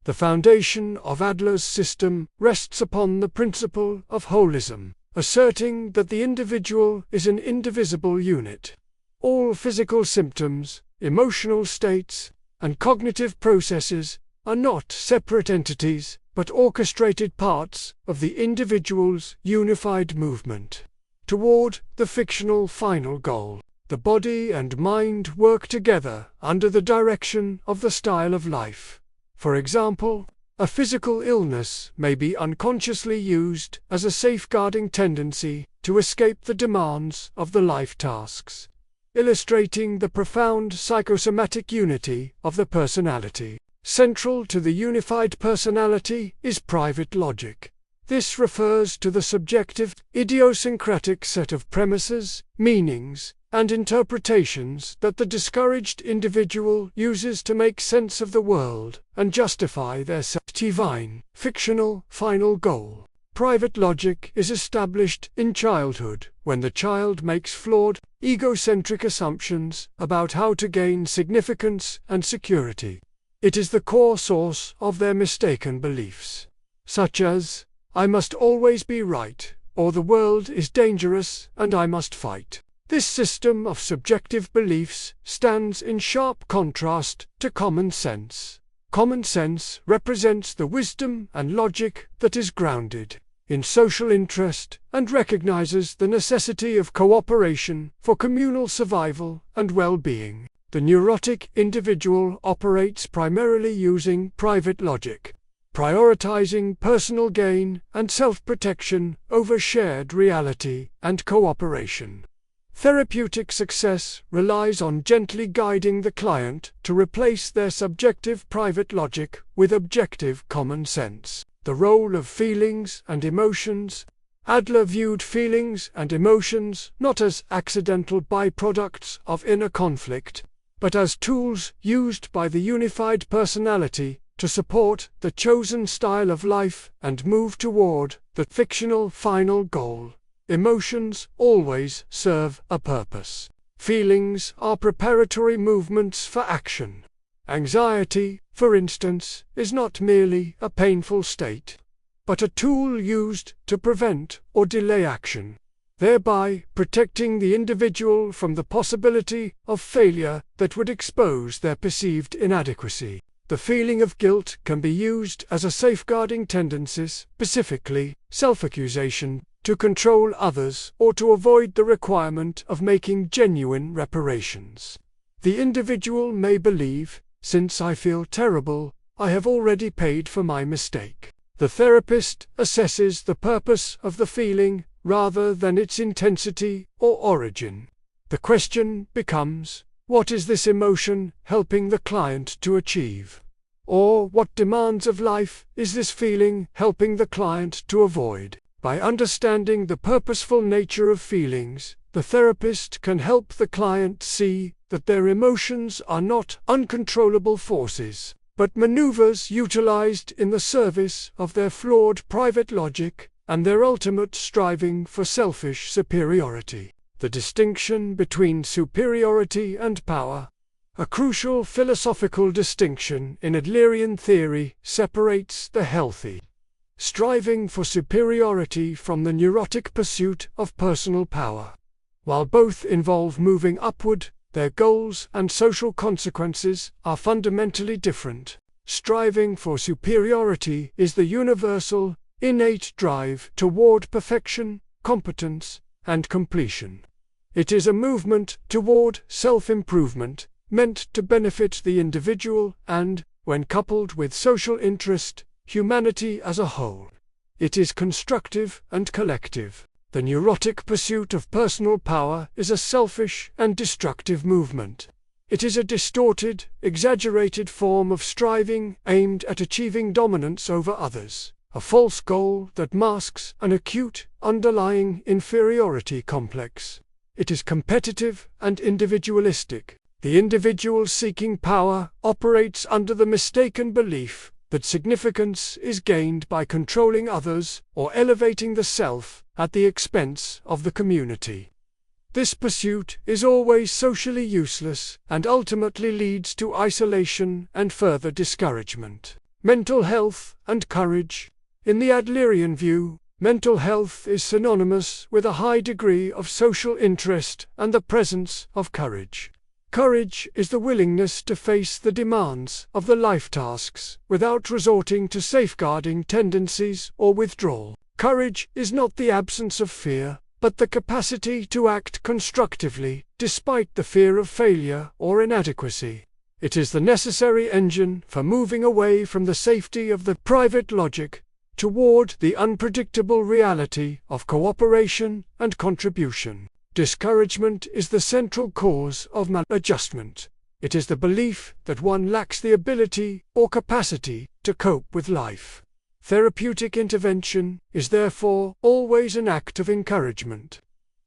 The foundation of Adler's system rests upon the principle of holism, asserting that the individual is an indivisible unit. All physical symptoms, emotional states, and cognitive processes are not separate entities, but orchestrated parts of the individual's unified movement toward the fictional final goal. The body and mind work together under the direction of the style of life. For example, a physical illness may be unconsciously used as a safeguarding tendency to escape the demands of the life tasks, illustrating the profound psychosomatic unity of the personality. Central to the unified personality is private logic. This refers to the subjective, idiosyncratic set of premises, meanings, and interpretations that the discouraged individual uses to make sense of the world and justify their divine, fictional, final goal. Private logic is established in childhood when the child makes flawed, egocentric assumptions about how to gain significance and security. It is the core source of their mistaken beliefs, such as, "I must always be right," or "the world is dangerous and I must fight." This system of subjective beliefs stands in sharp contrast to common sense. Common sense represents the wisdom and logic that is grounded in social interest and recognizes the necessity of cooperation for communal survival and well-being. The neurotic individual operates primarily using private logic, prioritizing personal gain and self-protection over shared reality and cooperation. Therapeutic success relies on gently guiding the client to replace their subjective private logic with objective common sense. The role of feelings and emotions. Adler viewed feelings and emotions not as accidental byproducts of inner conflict, but as tools used by the unified personality to support the chosen style of life and move toward the fictional final goal. Emotions always serve a purpose. Feelings are preparatory movements for action. Anxiety, for instance, is not merely a painful state, but a tool used to prevent or delay action, thereby protecting the individual from the possibility of failure that would expose their perceived inadequacy. The feeling of guilt can be used as a safeguarding tendency, specifically self-accusation, to control others or to avoid the requirement of making genuine reparations. The individual may believe, "Since I feel terrible, I have already paid for my mistake." The therapist assesses the purpose of the feeling rather than its intensity or origin. The question becomes, what is this emotion helping the client to achieve? Or what demands of life is this feeling helping the client to avoid? By understanding the purposeful nature of feelings, the therapist can help the client see that their emotions are not uncontrollable forces, but maneuvers utilized in the service of their flawed private logic and their ultimate striving for selfish superiority. The distinction between superiority and power. A crucial philosophical distinction in Adlerian theory separates the healthy striving for superiority from the neurotic pursuit of personal power. While both involve moving upward, their goals and social consequences are fundamentally different. Striving for superiority is the universal, innate drive toward perfection, competence, and completion. It is a movement toward self-improvement, meant to benefit the individual and, when coupled with social interest, humanity as a whole. It is constructive and collective. The neurotic pursuit of personal power is a selfish and destructive movement. It is a distorted, exaggerated form of striving aimed at achieving dominance over others, a false goal that masks an acute, underlying inferiority complex. It is competitive and individualistic. The individual seeking power operates under the mistaken belief that significance is gained by controlling others or elevating the self at the expense of the community. This pursuit is always socially useless and ultimately leads to isolation and further discouragement. Mental health and courage. In the Adlerian view, mental health is synonymous with a high degree of social interest and the presence of courage. Courage is the willingness to face the demands of the life tasks without resorting to safeguarding tendencies or withdrawal. Courage is not the absence of fear, but the capacity to act constructively despite the fear of failure or inadequacy. It is the necessary engine for moving away from the safety of the private logic toward the unpredictable reality of cooperation and contribution. Discouragement is the central cause of maladjustment. It is the belief that one lacks the ability or capacity to cope with life. Therapeutic intervention is therefore always an act of encouragement,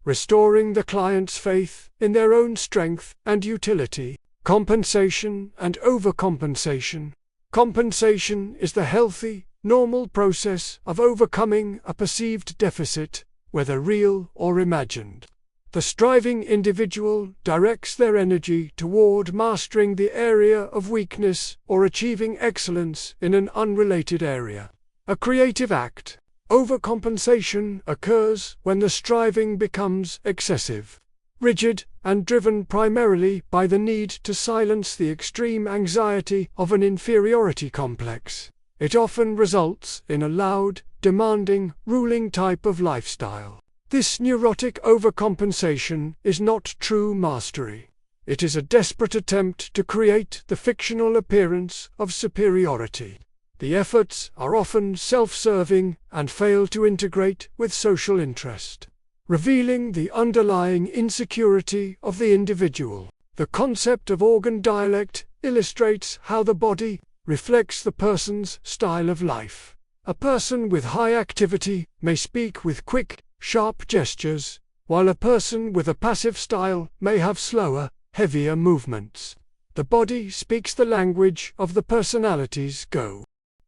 restoring the client's faith in their own strength and utility. Compensation and overcompensation. Compensation is the healthy, normal process of overcoming a perceived deficit, whether real or imagined. The striving individual directs their energy toward mastering the area of weakness or achieving excellence in an unrelated area. A creative act. Overcompensation occurs when the striving becomes excessive, rigid, and driven primarily by the need to silence the extreme anxiety of an inferiority complex. It often results in a loud, demanding, ruling type of lifestyle. This neurotic overcompensation is not true mastery. It is a desperate attempt to create the fictional appearance of superiority. The efforts are often self-serving and fail to integrate with social interest, revealing the underlying insecurity of the individual. The concept of organ dialect illustrates how the body reflects the person's style of life. A person with high activity may speak with quick, sharp gestures, while a person with a passive style may have slower, heavier movements. The body speaks the language of the personality's go.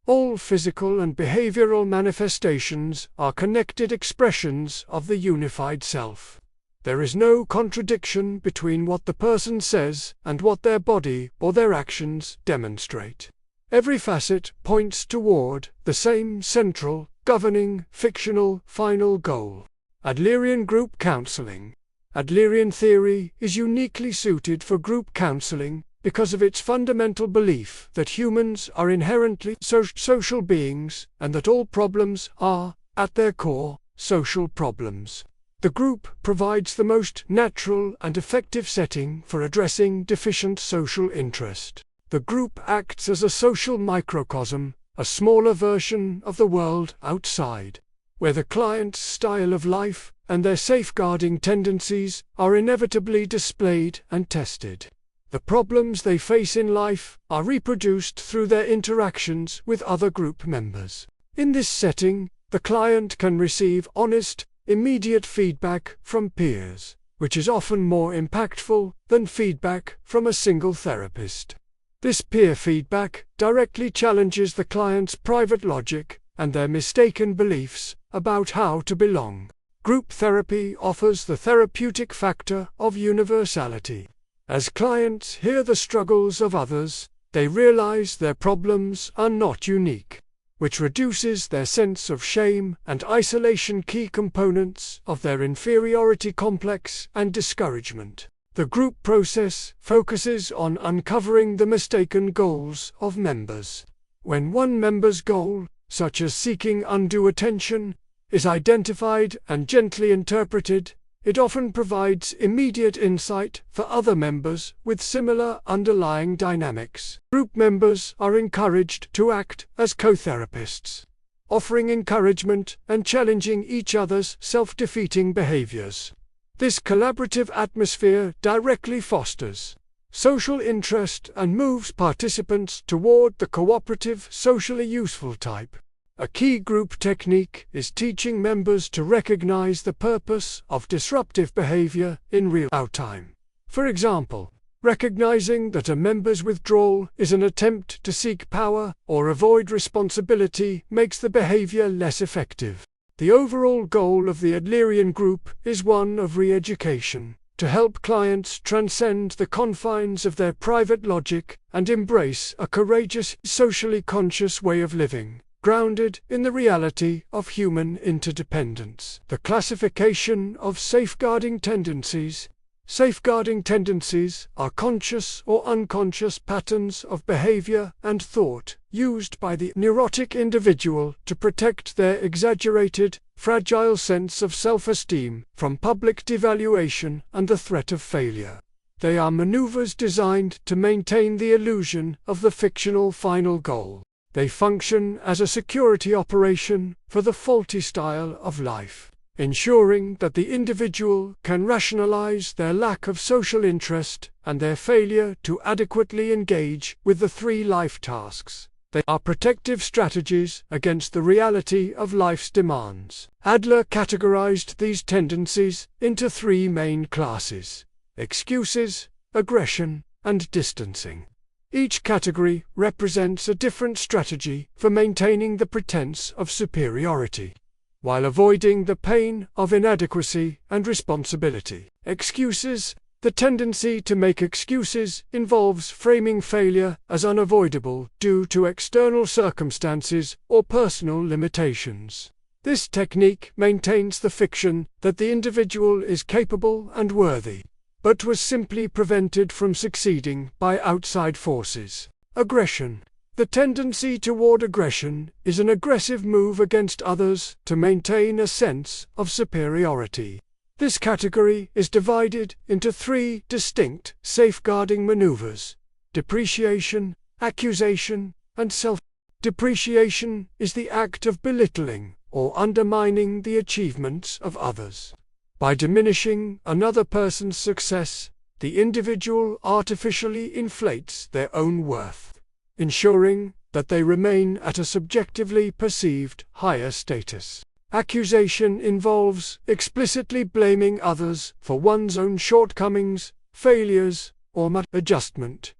All physical and behavioral manifestations are connected expressions of the unified self. There is no contradiction between what the person says and what their body or their actions demonstrate. Every facet points toward the same central, governing, fictional, final goal. Adlerian group counseling. Adlerian theory is uniquely suited for group counseling because of its fundamental belief that humans are inherently social beings and that all problems are, at their core, social problems. The group provides the most natural and effective setting for addressing deficient social interest. The group acts as a social microcosm, a smaller version of the world outside, where the client's style of life and their safeguarding tendencies are inevitably displayed and tested. The problems they face in life are reproduced through their interactions with other group members. In this setting, the client can receive honest, immediate feedback from peers, which is often more impactful than feedback from a single therapist. This peer feedback directly challenges the client's private logic and their mistaken beliefs about how to belong. Group therapy offers the therapeutic factor of universality. As clients hear the struggles of others, they realize their problems are not unique, which reduces their sense of shame and isolation, key components of their inferiority complex and discouragement. The group process focuses on uncovering the mistaken goals of members. When one member's goal, such as seeking undue attention, is identified and gently interpreted, it often provides immediate insight for other members with similar underlying dynamics. Group members are encouraged to act as co-therapists, offering encouragement and challenging each other's self-defeating behaviors. This collaborative atmosphere directly fosters social interest and moves participants toward the cooperative, socially useful type. A key group technique is teaching members to recognize the purpose of disruptive behavior in real time. For example, recognizing that a member's withdrawal is an attempt to seek power or avoid responsibility makes the behavior less effective. The overall goal of the Adlerian group is one of re-education, to help clients transcend the confines of their private logic and embrace a courageous, socially conscious way of living, grounded in the reality of human interdependence. The classification of safeguarding tendencies. Safeguarding tendencies are conscious or unconscious patterns of behavior and thought used by the neurotic individual to protect their exaggerated, fragile sense of self-esteem from public devaluation and the threat of failure. They are maneuvers designed to maintain the illusion of the fictional final goal. They function as a security operation for the faulty style of life, ensuring that the individual can rationalize their lack of social interest and their failure to adequately engage with the three life tasks. They are protective strategies against the reality of life's demands. Adler categorized these tendencies into three main classes: excuses, aggression, and distancing. Each category represents a different strategy for maintaining the pretense of superiority, while avoiding the pain of inadequacy and responsibility. Excuses. The tendency to make excuses involves framing failure as unavoidable due to external circumstances or personal limitations. This technique maintains the fiction that the individual is capable and worthy, but was simply prevented from succeeding by outside forces. Aggression. The tendency toward aggression is an aggressive move against others to maintain a sense of superiority. This category is divided into three distinct safeguarding maneuvers: depreciation, accusation, and self-depreciation is the act of belittling or undermining the achievements of others. By diminishing another person's success, the individual artificially inflates their own worth, ensuring that they remain at a subjectively perceived higher status. Accusation involves explicitly blaming others for one's own shortcomings, failures, or maladjustment.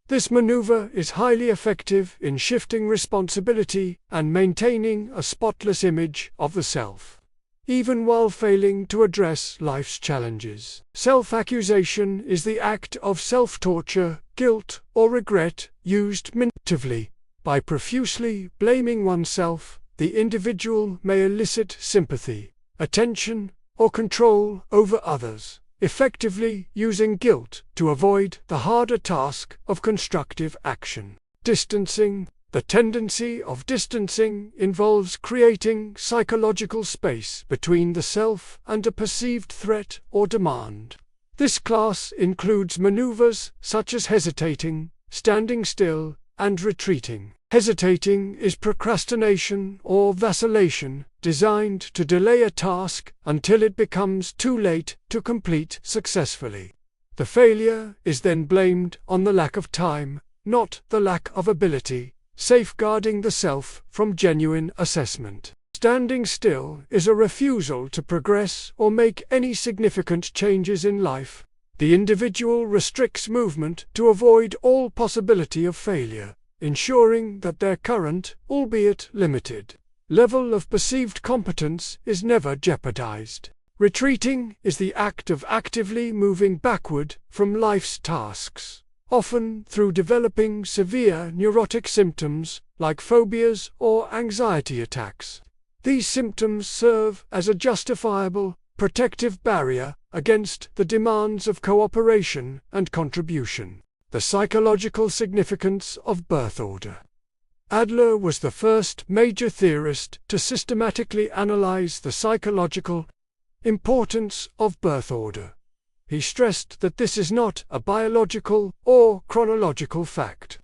This maneuver is highly effective in shifting responsibility and maintaining a spotless image of the self, even while failing to address life's challenges. Self-accusation is the act of self-torture, guilt, or regret used manipulatively. By profusely blaming oneself, the individual may elicit sympathy, attention, or control over others, effectively using guilt to avoid the harder task of constructive action. Distancing. The tendency of distancing involves creating psychological space between the self and a perceived threat or demand. This class includes maneuvers such as hesitating, standing still, and retreating. Hesitating is procrastination or vacillation designed to delay a task until it becomes too late to complete successfully. The failure is then blamed on the lack of time, not the lack of ability, safeguarding the self from genuine assessment. Standing still is a refusal to progress or make any significant changes in life. The individual restricts movement to avoid all possibility of failure, ensuring that their current, albeit limited, level of perceived competence is never jeopardized. Retreating is the act of actively moving backward from life's tasks, often through developing severe neurotic symptoms like phobias or anxiety attacks. These symptoms serve as a justifiable, protective barrier against the demands of cooperation and contribution. The psychological significance of birth order. Adler was the first major theorist to systematically analyze the psychological importance of birth order. He stressed that this is not a biological or chronological fact,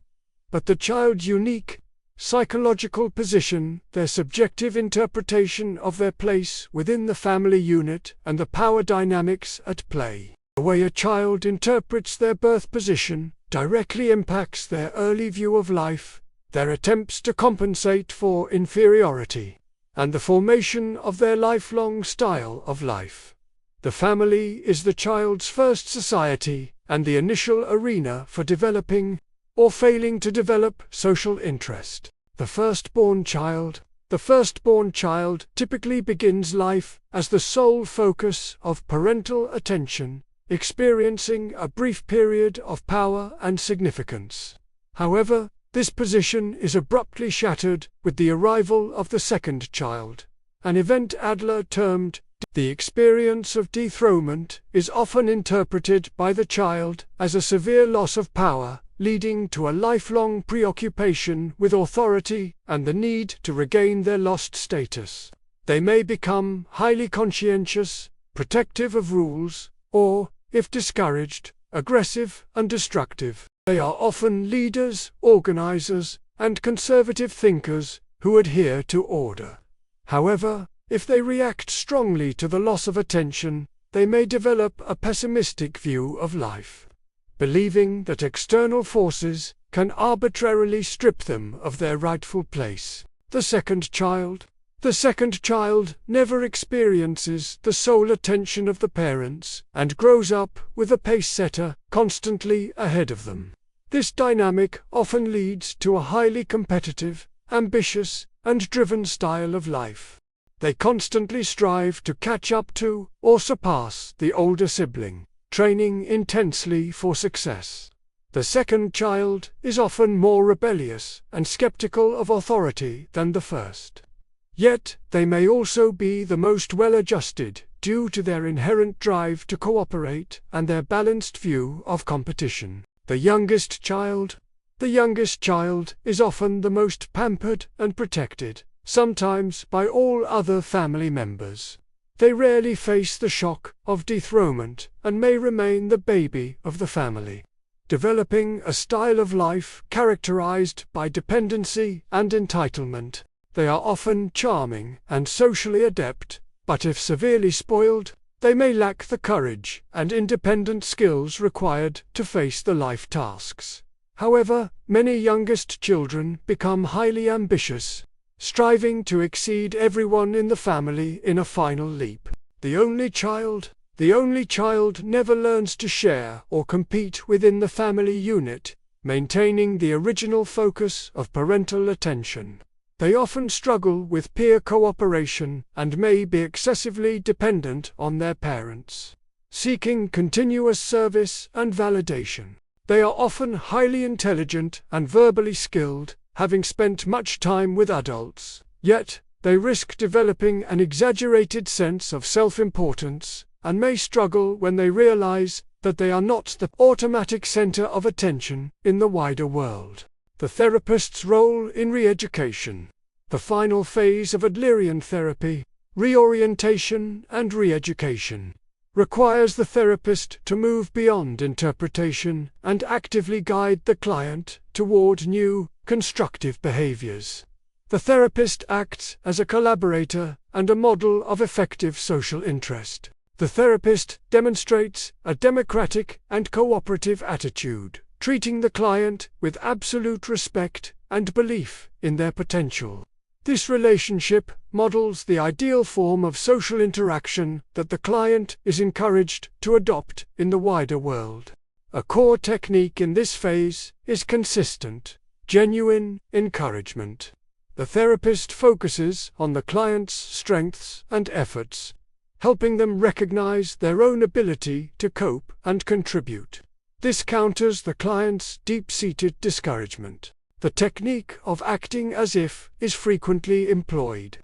but the child's unique psychological position, their subjective interpretation of their place within the family unit, and the power dynamics at play. The way a child interprets their birth position directly impacts their early view of life, their attempts to compensate for inferiority, and the formation of their lifelong style of life. The family is the child's first society and the initial arena for developing or failing to develop social interest. The firstborn child typically begins life as the sole focus of parental attention, experiencing a brief period of power and significance. However, this position is abruptly shattered with the arrival of the second child, an event Adler termed the experience of dethronement is often interpreted by the child as a severe loss of power, leading to a lifelong preoccupation with authority and the need to regain their lost status. They may become highly conscientious, protective of rules, or, if discouraged, aggressive and destructive. They are often leaders, organizers, and conservative thinkers who adhere to order. However, if they react strongly to the loss of attention, they may develop a pessimistic view of life, believing that external forces can arbitrarily strip them of their rightful place. The second child never experiences the sole attention of the parents and grows up with a pace-setter constantly ahead of them. This dynamic often leads to a highly competitive, ambitious, and driven style of life. They constantly strive to catch up to or surpass the older sibling, training intensely for success. The second child is often more rebellious and skeptical of authority than the first. Yet, they may also be the most well-adjusted due to their inherent drive to cooperate and their balanced view of competition. The youngest child is often the most pampered and protected, sometimes by all other family members. They rarely face the shock of dethronement and may remain the baby of the family, developing a style of life characterized by dependency and entitlement. They are often charming and socially adept, but if severely spoiled, they may lack the courage and independent skills required to face the life tasks. However, many youngest children become highly ambitious, striving to exceed everyone in the family in a final leap. The only child never learns to share or compete within the family unit, maintaining the original focus of parental attention. They often struggle with peer cooperation and may be excessively dependent on their parents, seeking continuous service and validation. They are often highly intelligent and verbally skilled, having spent much time with adults, yet they risk developing an exaggerated sense of self-importance and may struggle when they realize that they are not the automatic center of attention in the wider world. The therapist's role in re-education. The final phase of Adlerian therapy, reorientation and re-education, requires the therapist to move beyond interpretation and actively guide the client toward new, constructive behaviors. The therapist acts as a collaborator and a model of effective social interest. The therapist demonstrates a democratic and cooperative attitude, treating the client with absolute respect and belief in their potential. This relationship models the ideal form of social interaction that the client is encouraged to adopt in the wider world. A core technique in this phase is consistent, genuine encouragement. The therapist focuses on the client's strengths and efforts, helping them recognize their own ability to cope and contribute. This counters the client's deep-seated discouragement. The technique of acting as if is frequently employed.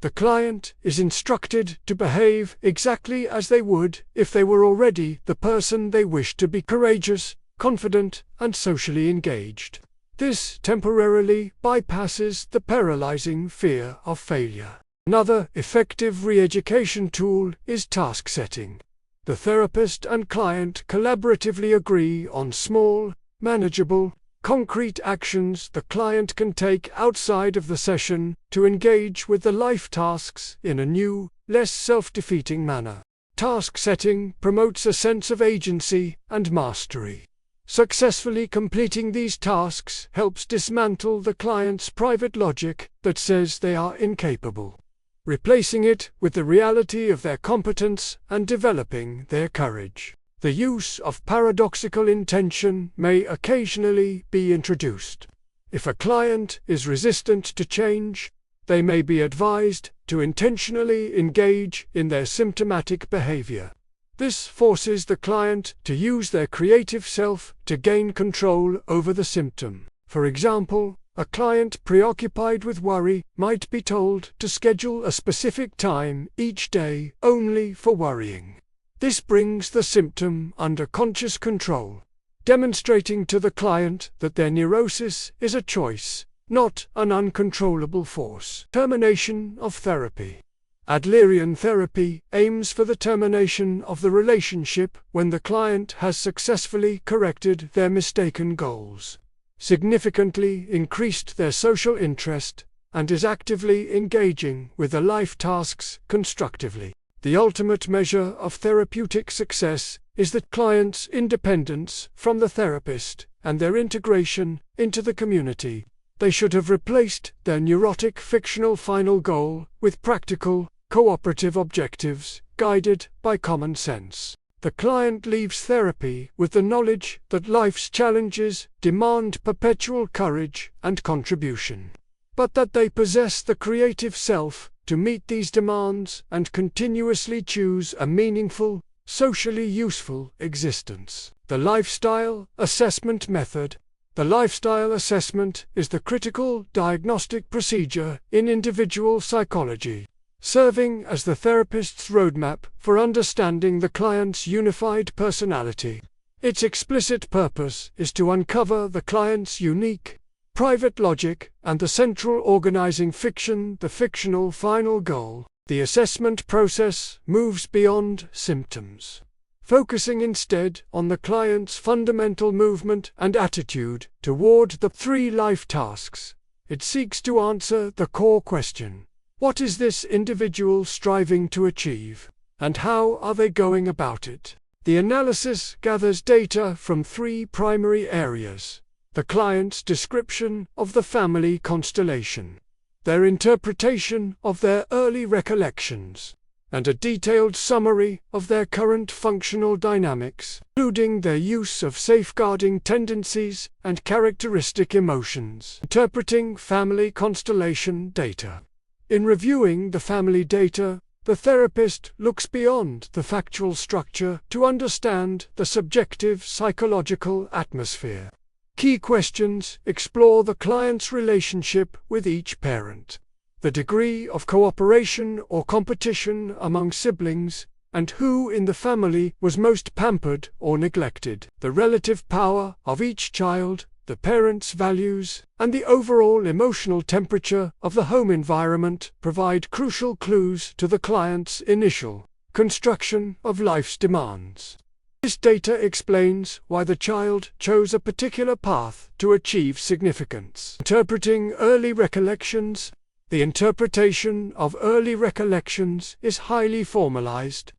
The client is instructed to behave exactly as they would if they were already the person they wish to be: courageous, confident, and socially engaged. This temporarily bypasses the paralyzing fear of failure. Another effective re-education tool is task setting. The therapist and client collaboratively agree on small, manageable, concrete actions the client can take outside of the session to engage with the life tasks in a new, less self-defeating manner. Task setting promotes a sense of agency and mastery. Successfully completing these tasks helps dismantle the client's private logic that says they are incapable, replacing it with the reality of their competence and developing their courage. The use of paradoxical intention may occasionally be introduced. If a client is resistant to change, they may be advised to intentionally engage in their symptomatic behavior. This forces the client to use their creative self to gain control over the symptom. For example, a client preoccupied with worry might be told to schedule a specific time each day only for worrying. This brings the symptom under conscious control, demonstrating to the client that their neurosis is a choice, not an uncontrollable force. Termination of therapy. Adlerian therapy aims for the termination of the relationship when the client has successfully corrected their mistaken goals, significantly increased their social interest, and is actively engaging with the life tasks constructively. The ultimate measure of therapeutic success is the client's independence from the therapist and their integration into the community. They should have replaced their neurotic fictional final goal with practical, cooperative objectives guided by common sense. The client leaves therapy with the knowledge that life's challenges demand perpetual courage and contribution, but that they possess the creative self to meet these demands and continuously choose a meaningful, socially useful existence. The lifestyle assessment method. The lifestyle assessment is the critical diagnostic procedure in individual psychology, serving as the therapist's roadmap for understanding the client's unified personality. Its explicit purpose is to uncover the client's unique, private logic and the central organizing fiction, the fictional final goal. The assessment process moves beyond symptoms, focusing instead on the client's fundamental movement and attitude toward the 3 life tasks. It seeks to answer the core question: what is this individual striving to achieve, and how are they going about it? The analysis gathers data from 3 primary areas: the client's description of the family constellation, their interpretation of their early recollections, and a detailed summary of their current functional dynamics, including their use of safeguarding tendencies and characteristic emotions. Interpreting family constellation data. In reviewing the family data, the therapist looks beyond the factual structure to understand the subjective psychological atmosphere. Key questions explore the client's relationship with each parent, the degree of cooperation or competition among siblings, and who in the family was most pampered or neglected. The relative power of each child, the parents' values, and the overall emotional temperature of the home environment provide crucial clues to the client's initial construction of life's demands. This data explains why the child chose a particular path to achieve significance. Interpreting early recollections. The interpretation of early recollections is highly formalized.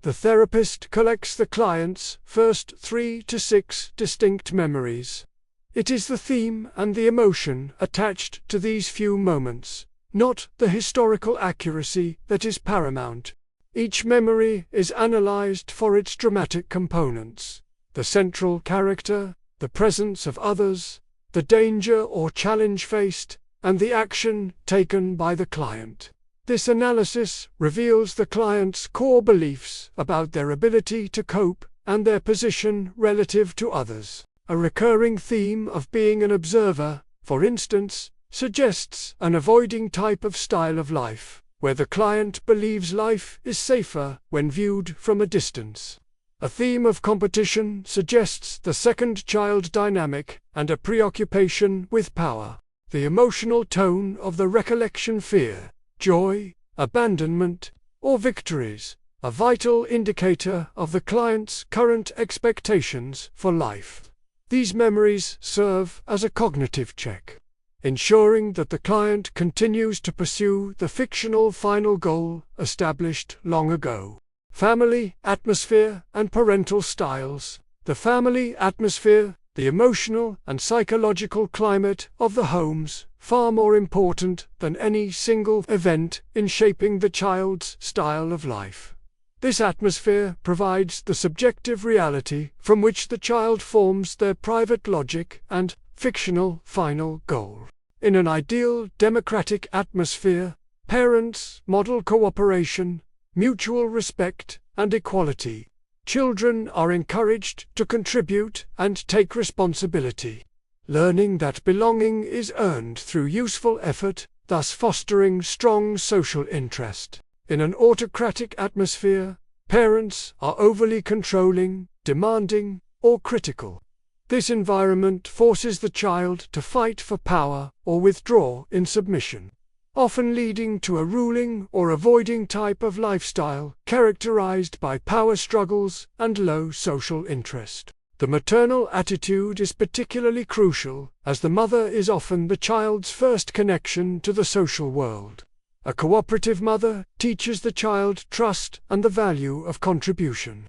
The therapist collects the client's first 3 to 6 distinct memories. It is the theme and the emotion attached to these few moments, not the historical accuracy, that is paramount. Each memory is analyzed for its dramatic components: the central character, the presence of others, the danger or challenge faced, and the action taken by the client. This analysis reveals the client's core beliefs about their ability to cope and their position relative to others. A recurring theme of being an observer, for instance, suggests an avoiding type of style of life, where the client believes life is safer when viewed from a distance. A theme of competition suggests the second-child dynamic and a preoccupation with power. The emotional tone of the recollection: fear, joy, abandonment, or victories, a vital indicator of the client's current expectations for life. These memories serve as a cognitive check, ensuring that the client continues to pursue the fictional final goal established long ago. Family atmosphere and parental styles. The family atmosphere, the emotional and psychological climate of the homes, far more important than any single event in shaping the child's style of life. This atmosphere provides the subjective reality from which the child forms their private logic and fictional final goal. In an ideal democratic atmosphere, parents model cooperation, mutual respect, and equality. Children are encouraged to contribute and take responsibility, learning that belonging is earned through useful effort, thus fostering strong social interest. In an autocratic atmosphere, parents are overly controlling, demanding, or critical. This environment forces the child to fight for power or withdraw in submission, often leading to a ruling or avoiding type of lifestyle characterized by power struggles and low social interest. The maternal attitude is particularly crucial, as the mother is often the child's first connection to the social world. A cooperative mother teaches the child trust and the value of contribution.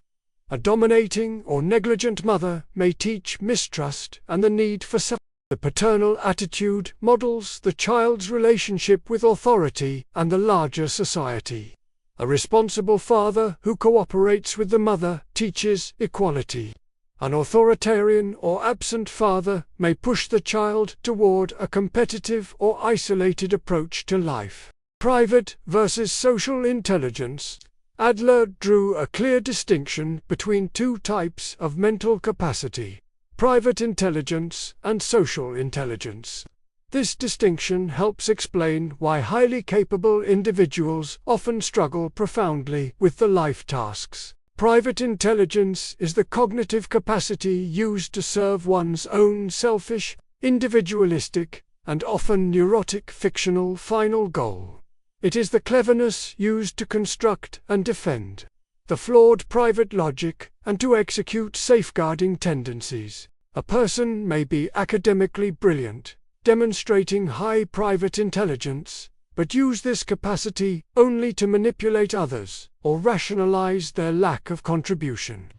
A dominating or negligent mother may teach mistrust and the need for support. The paternal attitude models the child's relationship with authority and the larger society. A responsible father who cooperates with the mother teaches equality. An authoritarian or absent father may push the child toward a competitive or isolated approach to life. Private versus social intelligence. Adler drew a clear distinction between two types of mental capacity: private intelligence and social intelligence. This distinction helps explain why highly capable individuals often struggle profoundly with the life tasks. Private intelligence is the cognitive capacity used to serve one's own selfish, individualistic, and often neurotic fictional final goal. It is the cleverness used to construct and defend the flawed private logic and to execute safeguarding tendencies. A person may be academically brilliant, demonstrating high private intelligence, but use this capacity only to manipulate others or rationalize their lack of contribution.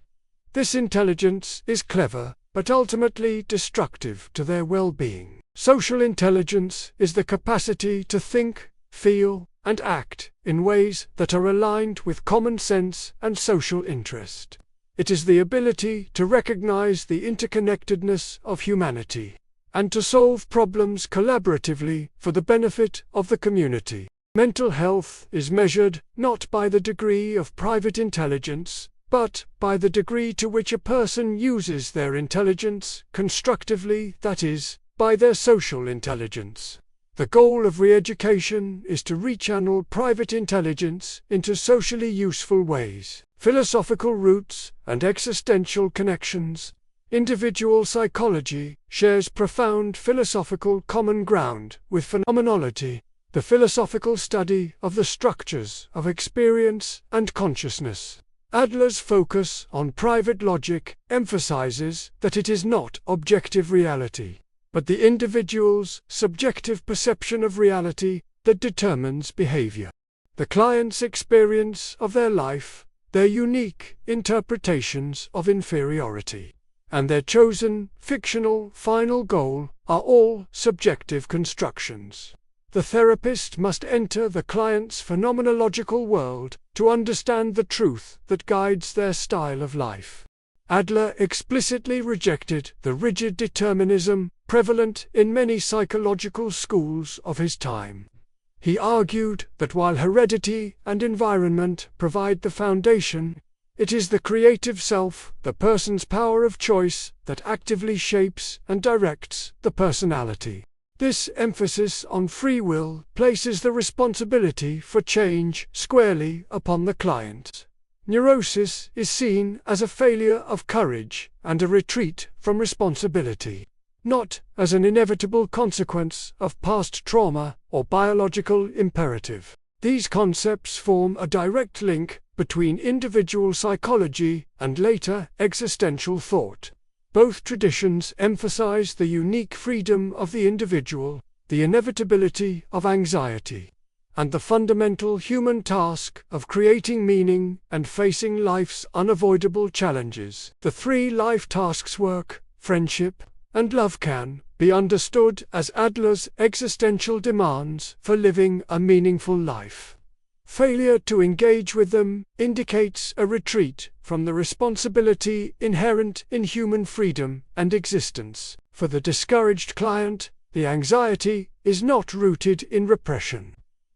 This intelligence is clever, but ultimately destructive to their well-being. Social intelligence is the capacity to think, feel, and act in ways that are aligned with common sense and social interest. It is the ability to recognize the interconnectedness of humanity and to solve problems collaboratively for the benefit of the community. Mental health is measured not by the degree of private intelligence, but by the degree to which a person uses their intelligence constructively, that is, by their social intelligence. The goal of re-education is to rechannel private intelligence into socially useful ways. Philosophical roots and existential connections. Individual psychology shares profound philosophical common ground with phenomenology, the philosophical study of the structures of experience and consciousness. Adler's focus on private logic emphasizes that it is not objective reality, but the individual's subjective perception of reality that determines behavior. The client's experience of their life, their unique interpretations of inferiority, and their chosen fictional final goal are all subjective constructions. The therapist must enter the client's phenomenological world to understand the truth that guides their style of life. Adler explicitly rejected the rigid determinism prevalent in many psychological schools of his time. He argued that while heredity and environment provide the foundation, it is the creative self, the person's power of choice, that actively shapes and directs the personality. This emphasis on free will places the responsibility for change squarely upon the client. Neurosis is seen as a failure of courage and a retreat from responsibility, not as an inevitable consequence of past trauma or biological imperative. These concepts form a direct link between individual psychology and later existential thought. Both traditions emphasize the unique freedom of the individual, the inevitability of anxiety, and the fundamental human task of creating meaning and facing life's unavoidable challenges. The three life tasks: work, friendship, and love can be understood as Adler's existential demands for living a meaningful life. Failure to engage with them indicates a retreat from the responsibility inherent in human freedom and existence. For the discouraged client, the anxiety is not rooted in repression,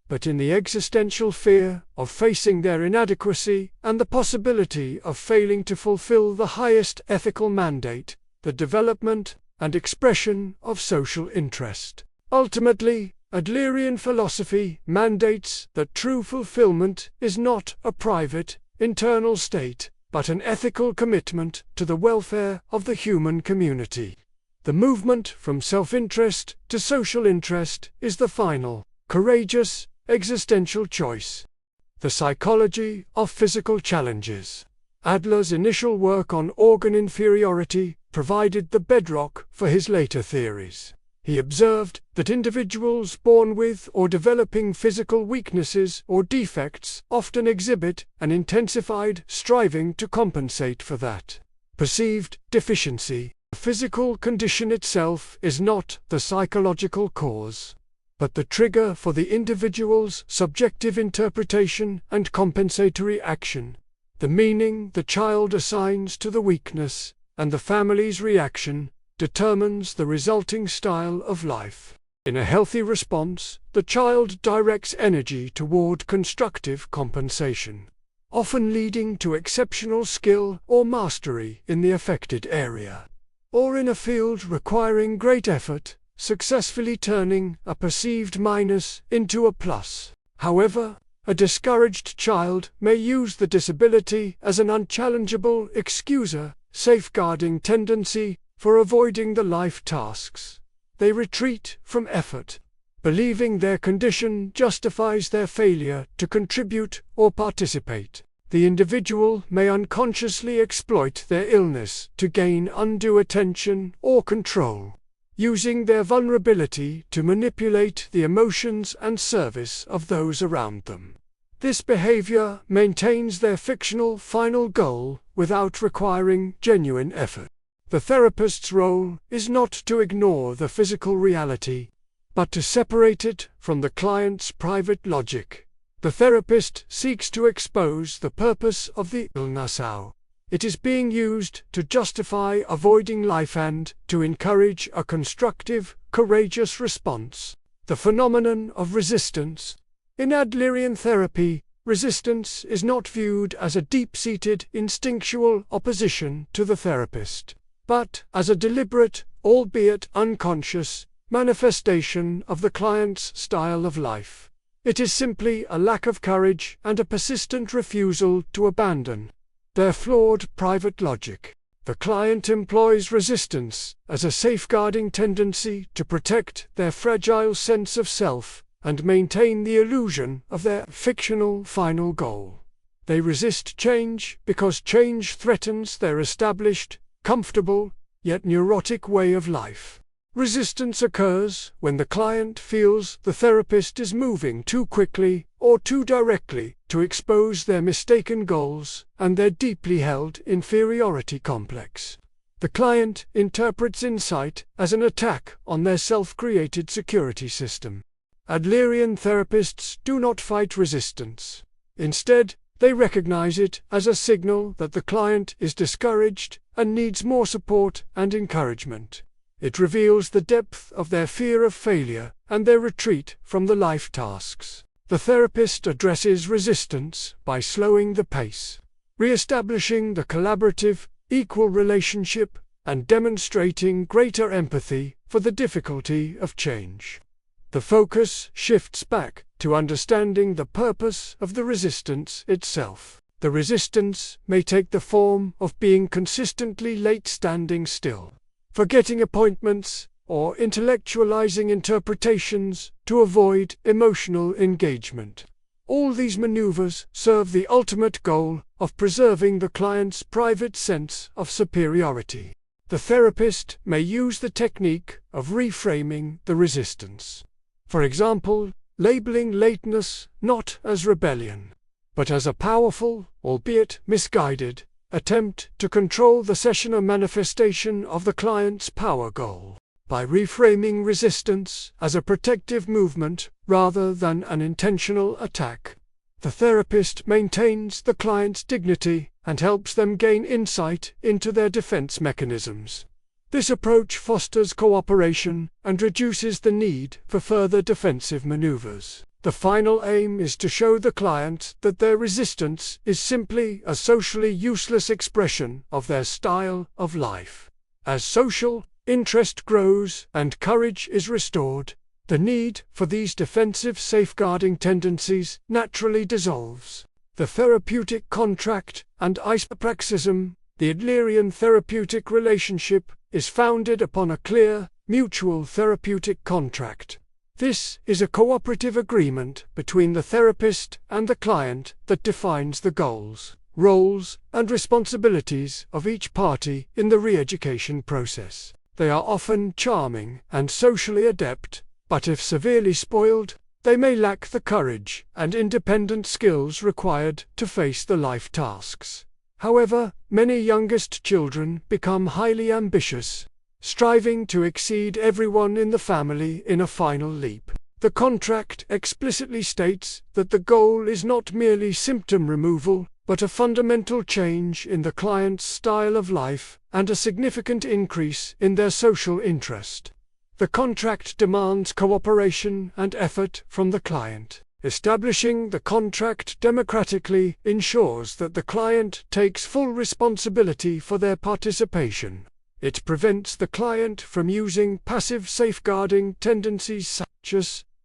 but in the existential fear of facing their inadequacy and the possibility of failing to fulfill the highest ethical mandate, the development and expression of social interest. Ultimately, Adlerian philosophy mandates that true fulfillment is not a private, internal state, but an ethical commitment to the welfare of the human community. The movement from self-interest to social interest is the final, courageous, existential choice. The psychology of physical challenges. Adler's initial work on organ inferiority provided the bedrock for his later theories. He observed that individuals born with or developing physical weaknesses or defects often exhibit an intensified striving to compensate for that perceived deficiency. The physical condition itself is not the psychological cause, but the trigger for the individual's subjective interpretation and compensatory action. The meaning the child assigns to the weakness, and the family's reaction, determines the resulting style of life. In a healthy response, the child directs energy toward constructive compensation, often leading to exceptional skill or mastery in the affected area, or in a field requiring great effort, successfully turning a perceived minus into a plus. However, a discouraged child may use the disability as an unchallengeable excuser, safeguarding tendency for avoiding the life tasks. They retreat from effort, believing their condition justifies their failure to contribute or participate. The individual may unconsciously exploit their illness to gain undue attention or control, using their vulnerability to manipulate the emotions and service of those around them. This behavior maintains their fictional final goal without requiring genuine effort. The therapist's role is not to ignore the physical reality, but to separate it from the client's private logic. The therapist seeks to expose the purpose of the illness. It is being used to justify avoiding life and to encourage a constructive, courageous response. The phenomenon of resistance. In Adlerian therapy, resistance is not viewed as a deep-seated instinctual opposition to the therapist, but as a deliberate, albeit unconscious, manifestation of the client's style of life. It is simply a lack of courage and a persistent refusal to abandon their flawed private logic. The client employs resistance as a safeguarding tendency to protect their fragile sense of self and maintain the illusion of their fictional final goal. They resist change because change threatens their established, comfortable, yet neurotic way of life. Resistance occurs when the client feels the therapist is moving too quickly or too directly to expose their mistaken goals and their deeply held inferiority complex. The client interprets insight as an attack on their self-created security system. Adlerian therapists do not fight resistance. Instead, they recognize it as a signal that the client is discouraged and needs more support and encouragement. It reveals the depth of their fear of failure and their retreat from the life tasks. The therapist addresses resistance by slowing the pace, re-establishing the collaborative, equal relationship, and demonstrating greater empathy for the difficulty of change. The focus shifts back to understanding the purpose of the resistance itself. The resistance may take the form of being consistently late, standing still, forgetting appointments, or intellectualizing interpretations to avoid emotional engagement. All these maneuvers serve the ultimate goal of preserving the client's private sense of superiority. The therapist may use the technique of reframing the resistance. For example, labeling lateness not as rebellion, but as a powerful, albeit misguided, attempt to control the session or manifestation of the client's power goal. By reframing resistance as a protective movement rather than an intentional attack, the therapist maintains the client's dignity and helps them gain insight into their defense mechanisms. This approach fosters cooperation and reduces the need for further defensive maneuvers. The final aim is to show the client that their resistance is simply a socially useless expression of their style of life. As social interest grows and courage is restored, the need for these defensive safeguarding tendencies naturally dissolves. The therapeutic contract and isopraxism, the Adlerian therapeutic relationship, is founded upon a clear, mutual therapeutic contract. This is a cooperative agreement between the therapist and the client that defines the goals, roles, and responsibilities of each party in the re-education process. They are often charming and socially adept, but if severely spoiled, they may lack the courage and independent skills required to face the life tasks. However, many youngest children become highly ambitious, striving to exceed everyone in the family in a final leap. The contract explicitly states that the goal is not merely symptom removal, but a fundamental change in the client's style of life and a significant increase in their social interest. The contract demands cooperation and effort from the client. Establishing the contract democratically ensures that the client takes full responsibility for their participation. It prevents the client from using passive safeguarding tendencies such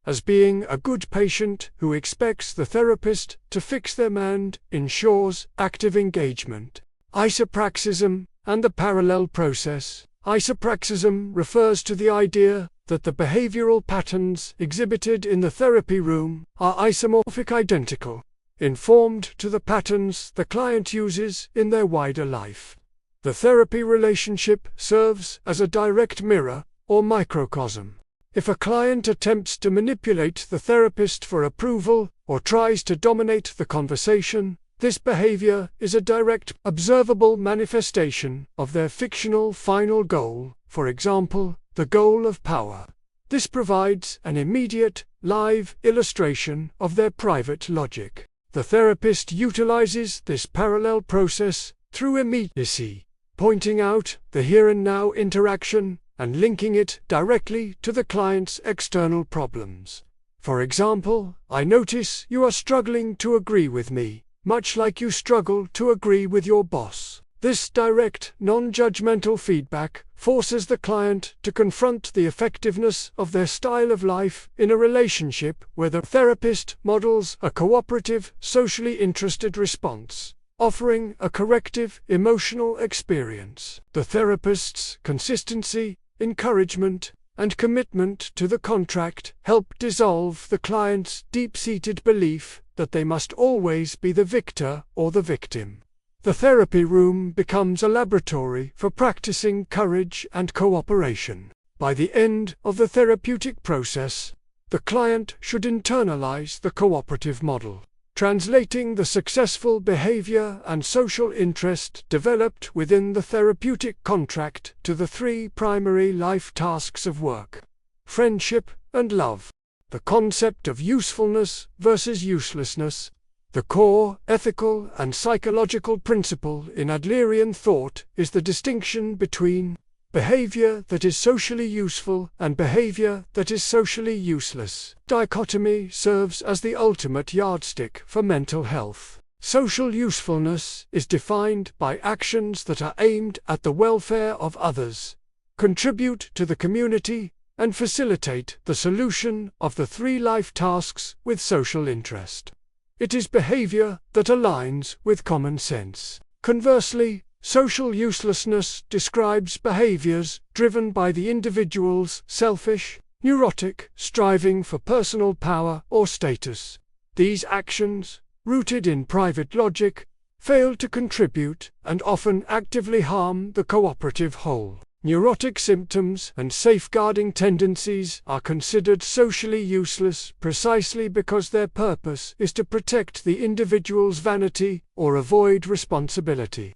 as being a good patient who expects the therapist to fix them, and ensures active engagement. Isopraxism and the parallel process. Isopraxism refers to the idea that the behavioral patterns exhibited in the therapy room are isomorphic, identical, informed to the patterns the client uses in their wider life. The therapy relationship serves as a direct mirror or microcosm. If a client attempts to manipulate the therapist for approval or tries to dominate the conversation, this behavior is a direct, observable manifestation of their fictional final goal, for example, the goal of power. This provides an immediate, live illustration of their private logic. The therapist utilizes this parallel process through immediacy, pointing out the here and now interaction and linking it directly to the client's external problems. For example, I notice you are struggling to agree with me, much like you struggle to agree with your boss. This direct, non-judgmental feedback forces the client to confront the effectiveness of their style of life in a relationship where the therapist models a cooperative, socially interested response, offering a corrective, emotional experience. The therapist's consistency, encouragement, and commitment to the contract help dissolve the client's deep-seated belief that they must always be the victor or the victim. The therapy room becomes a laboratory for practicing courage and cooperation. By the end of the therapeutic process, the client should internalize the cooperative model, translating the successful behavior and social interest developed within the therapeutic contract to the three primary life tasks of work: friendship and love. The concept of usefulness versus uselessness, the core ethical and psychological principle in Adlerian thought, is the distinction between behavior that is socially useful and behavior that is socially useless. Dichotomy serves as the ultimate yardstick for mental health. Social usefulness is defined by actions that are aimed at the welfare of others, contribute to the community, and facilitate the solution of the three life tasks with social interest. It is behavior that aligns with common sense. Conversely, social uselessness describes behaviors driven by the individual's selfish, neurotic striving for personal power or status. These actions, rooted in private logic, fail to contribute and often actively harm the cooperative whole. Neurotic symptoms and safeguarding tendencies are considered socially useless precisely because their purpose is to protect the individual's vanity or avoid responsibility,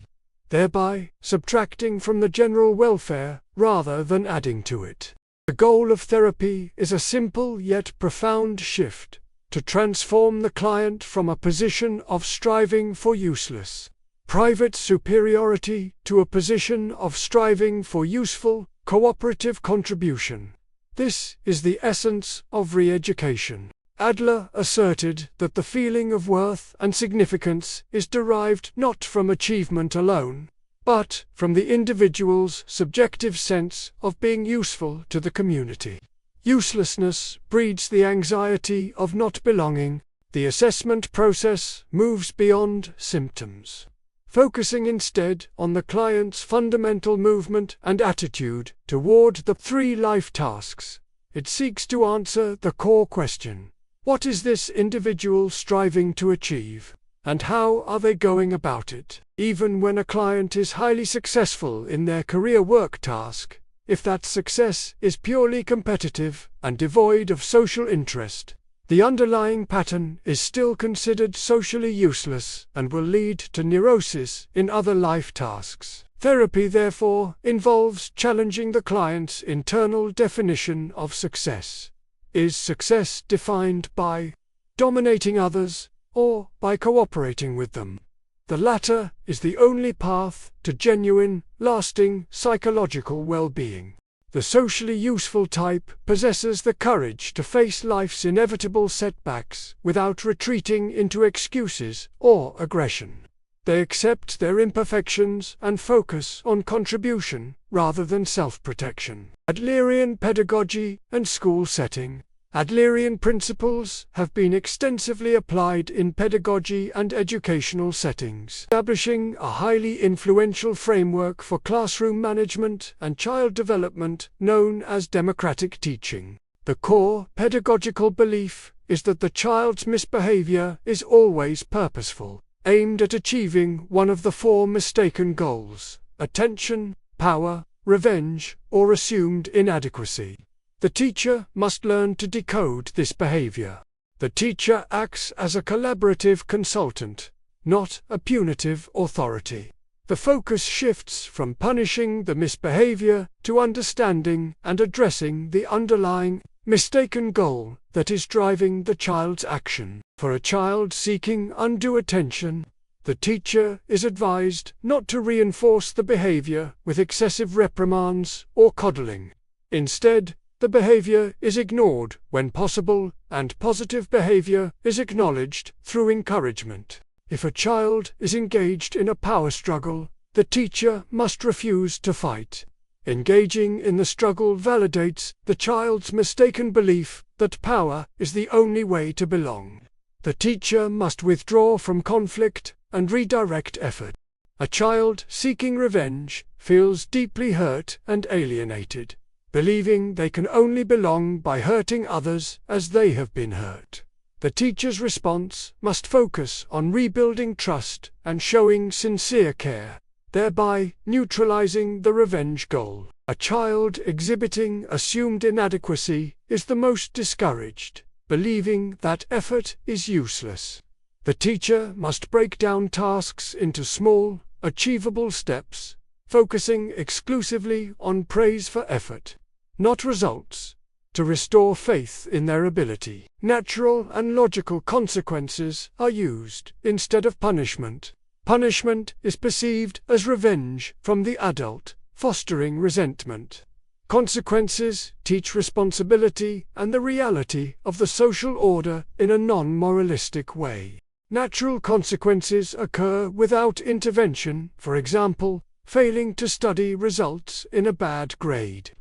thereby subtracting from the general welfare rather than adding to it. The goal of therapy is a simple yet profound shift to transform the client from a position of striving for useless, private superiority to a position of striving for useful, cooperative contribution. This is the essence of re-education. Adler asserted that the feeling of worth and significance is derived not from achievement alone, but from the individual's subjective sense of being useful to the community. Uselessness breeds the anxiety of not belonging. The assessment process moves beyond symptoms, focusing instead on the client's fundamental movement and attitude toward the three life tasks. It seeks to answer the core question: what is this individual striving to achieve, and how are they going about it? Even when a client is highly successful in their career work task, if that success is purely competitive and devoid of social interest, the underlying pattern is still considered socially useless and will lead to neurosis in other life tasks. Therapy, therefore, involves challenging the client's internal definition of success. Is success defined by dominating others or by cooperating with them? The latter is the only path to genuine, lasting psychological well-being. The socially useful type possesses the courage to face life's inevitable setbacks without retreating into excuses or aggression. They accept their imperfections and focus on contribution rather than self-protection. Adlerian pedagogy and school setting. Adlerian principles have been extensively applied in pedagogy and educational settings, establishing a highly influential framework for classroom management and child development known as democratic teaching. The core pedagogical belief is that the child's misbehavior is always purposeful, aimed at achieving one of the four mistaken goals: attention, power, revenge, or assumed inadequacy. The teacher must learn to decode this behavior. The teacher acts as a collaborative consultant, not a punitive authority. The focus shifts from punishing the misbehavior to understanding and addressing the underlying, mistaken goal that is driving the child's action. For a child seeking undue attention, the teacher is advised not to reinforce the behavior with excessive reprimands or coddling. Instead, the behavior is ignored when possible, and positive behavior is acknowledged through encouragement. If a child is engaged in a power struggle, the teacher must refuse to fight. Engaging in the struggle validates the child's mistaken belief that power is the only way to belong. The teacher must withdraw from conflict and redirect effort. A child seeking revenge feels deeply hurt and alienated, believing they can only belong by hurting others as they have been hurt. The teacher's response must focus on rebuilding trust and showing sincere care, thereby neutralizing the revenge goal. A child exhibiting assumed inadequacy is the most discouraged, believing that effort is useless. The teacher must break down tasks into small, achievable steps, focusing exclusively on praise for effort, not results, to restore faith in their ability. Natural and logical consequences are used instead of punishment. Punishment is perceived as revenge from the adult, fostering resentment. Consequences teach responsibility and the reality of the social order in a non-moralistic way. Natural consequences occur without intervention, for example, failing to study results in a bad grade.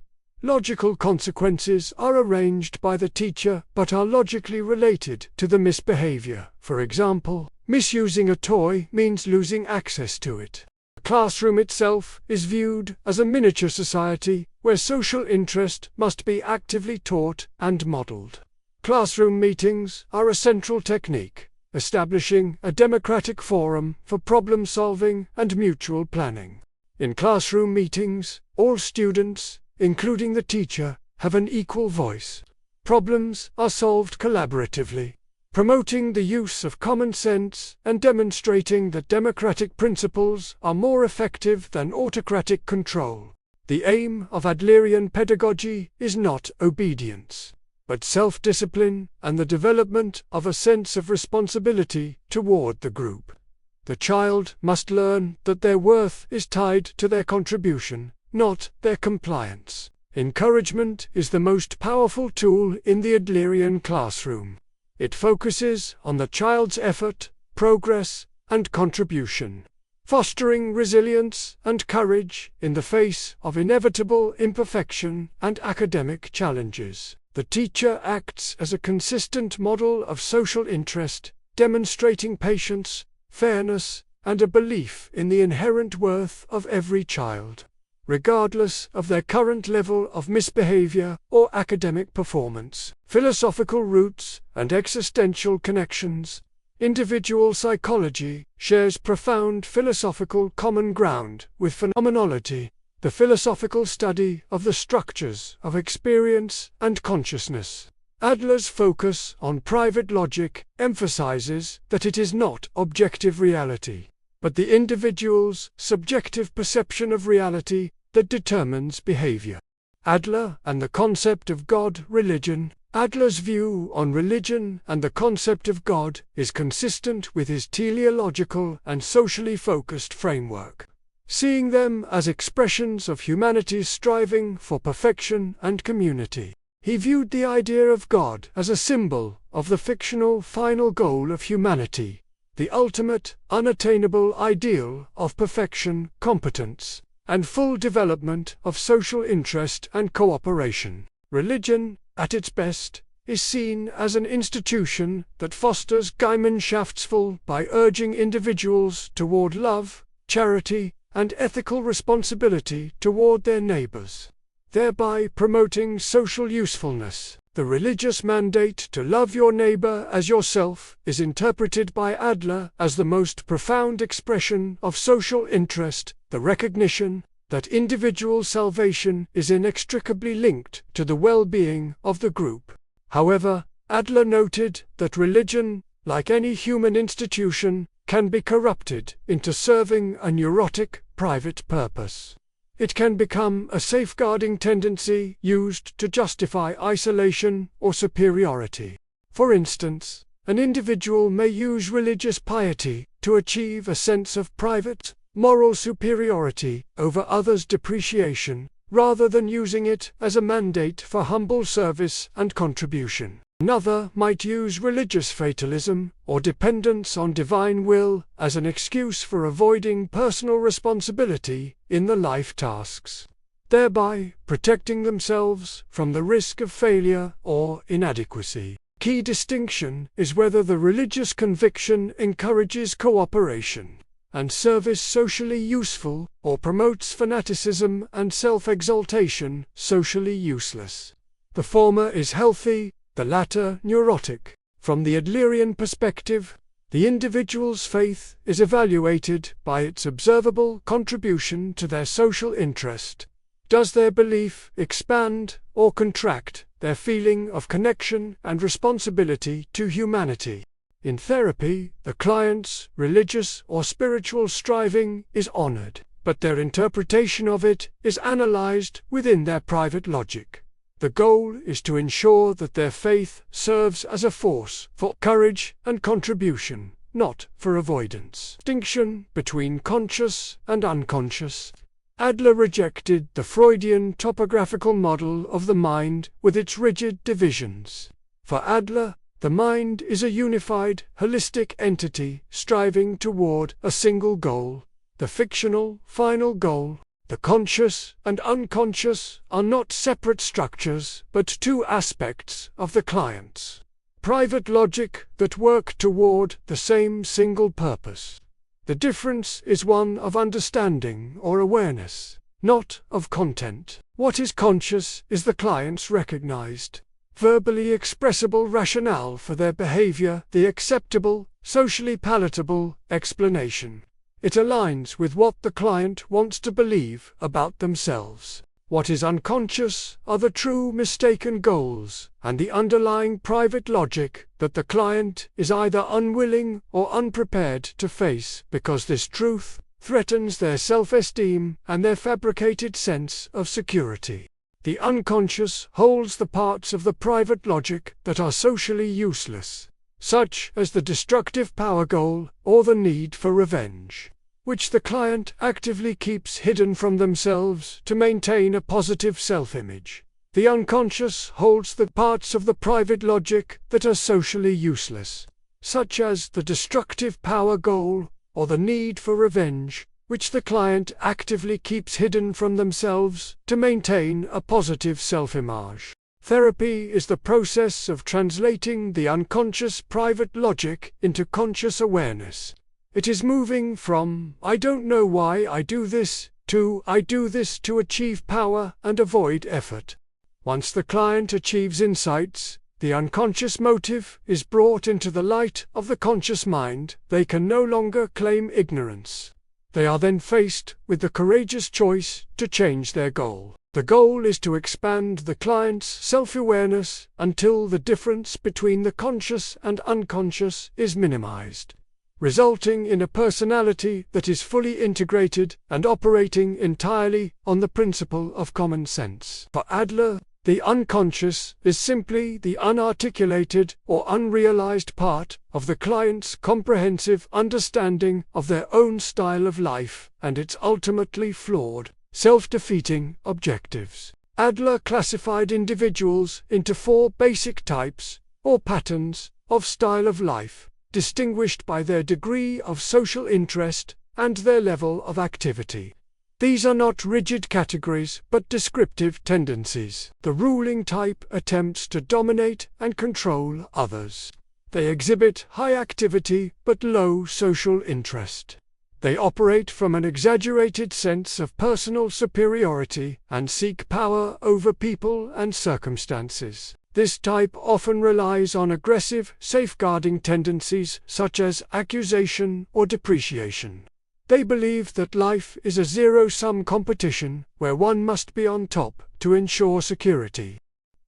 Logical consequences are arranged by the teacher but are logically related to the misbehavior. For example, misusing a toy means losing access to it. The classroom itself is viewed as a miniature society where social interest must be actively taught and modeled. Classroom meetings are a central technique, establishing a democratic forum for problem-solving and mutual planning. In classroom meetings, all students, including the teacher, have an equal voice. Problems are solved collaboratively, promoting the use of common sense and demonstrating that democratic principles are more effective than autocratic control. The aim of Adlerian pedagogy is not obedience, but self-discipline and the development of a sense of responsibility toward the group. The child must learn that their worth is tied to their contribution, not their compliance. Encouragement is the most powerful tool in the Adlerian classroom. It focuses on the child's effort, progress, and contribution, fostering resilience and courage in the face of inevitable imperfection and academic challenges. The teacher acts as a consistent model of social interest, demonstrating patience, fairness, and a belief in the inherent worth of every child, regardless of their current level of misbehavior or academic performance. Philosophical roots and existential connections. Individual psychology shares profound philosophical common ground with phenomenology, the philosophical study of the structures of experience and consciousness. Adler's focus on private logic emphasizes that it is not objective reality, but the individual's subjective perception of reality that determines behavior. Adler and the concept of God. Religion. Adler's view on religion and the concept of God is consistent with his teleological and socially focused framework, seeing them as expressions of humanity's striving for perfection and community. He viewed the idea of God as a symbol of the fictional final goal of humanity, the ultimate, unattainable ideal of perfection, competence, and full development of social interest and cooperation. Religion, at its best, is seen as an institution that fosters Gemeinschaftsvoll by urging individuals toward love, charity, and ethical responsibility toward their neighbors, thereby promoting social usefulness. The religious mandate to love your neighbor as yourself is interpreted by Adler as the most profound expression of social interest, the recognition that individual salvation is inextricably linked to the well-being of the group. However, Adler noted that religion, like any human institution, can be corrupted into serving a neurotic, private purpose. It can become a safeguarding tendency used to justify isolation or superiority. For instance, an individual may use religious piety to achieve a sense of private, moral superiority over others' depreciation, rather than using it as a mandate for humble service and contribution. Another might use religious fatalism or dependence on divine will as an excuse for avoiding personal responsibility in the life tasks, thereby protecting themselves from the risk of failure or inadequacy. Key distinction is whether the religious conviction encourages cooperation and service socially useful or promotes fanaticism and self-exaltation socially useless. The former is healthy, the latter neurotic. From the Adlerian perspective, the individual's faith is evaluated by its observable contribution to their social interest. Does their belief expand or contract their feeling of connection and responsibility to humanity? In therapy, the client's religious or spiritual striving is honored, but their interpretation of it is analyzed within their private logic. The goal is to ensure that their faith serves as a force for courage and contribution, not for avoidance. Distinction between conscious and unconscious. Adler rejected the Freudian topographical model of the mind with its rigid divisions. For Adler, The mind is a unified, holistic entity striving toward a single goal, the fictional, final goal. The conscious and unconscious are not separate structures, but two aspects of the client's private logic that work toward the same single purpose. The difference is one of understanding or awareness, not of content. What is conscious is the client's recognized, verbally expressible rationale for their behavior, the acceptable, socially palatable explanation. It aligns with what the client wants to believe about themselves. What is unconscious are the true mistaken goals and the underlying private logic that the client is either unwilling or unprepared to face because this truth threatens their self-esteem and their fabricated sense of security. The unconscious holds the parts of the private logic that are socially useless, such as the destructive power goal or the need for revenge, which the client actively keeps hidden from themselves to maintain a positive self-image. The unconscious holds the parts of the private logic that are socially useless, such as the destructive power goal or the need for revenge, which the client actively keeps hidden from themselves to maintain a positive self-image. Therapy is the process of translating the unconscious private logic into conscious awareness. It is moving from, "I don't know why I do this," to, "I do this to achieve power and avoid effort." Once the client achieves insights, the unconscious motive is brought into the light of the conscious mind. They can no longer claim ignorance. They are then faced with the courageous choice to change their goal. The goal is to expand the client's self-awareness until the difference between the conscious and unconscious is minimized, resulting in a personality that is fully integrated and operating entirely on the principle of common sense. For Adler, the unconscious is simply the unarticulated or unrealized part of the client's comprehensive understanding of their own style of life and its ultimately flawed, self-defeating objectives. Adler classified individuals into 4 basic types, or patterns, of style of life, distinguished by their degree of social interest and their level of activity. These are not rigid categories but descriptive tendencies. The ruling type attempts to dominate and control others. They exhibit high activity but low social interest. They operate from an exaggerated sense of personal superiority and seek power over people and circumstances. This type often relies on aggressive, safeguarding tendencies such as accusation or depreciation. They believe that life is a zero-sum competition where one must be on top to ensure security.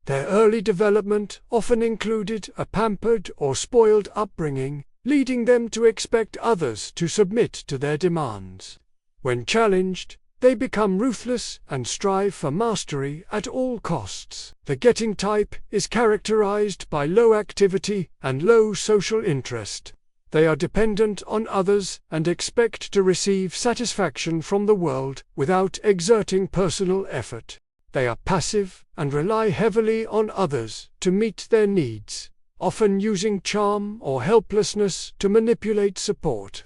Their early development often included a pampered or spoiled upbringing, leading them to expect others to submit to their demands. When challenged, they become ruthless and strive for mastery at all costs. The getting type is characterized by low activity and low social interest. They are dependent on others and expect to receive satisfaction from the world without exerting personal effort. They are passive and rely heavily on others to meet their needs, often using charm or helplessness to manipulate support.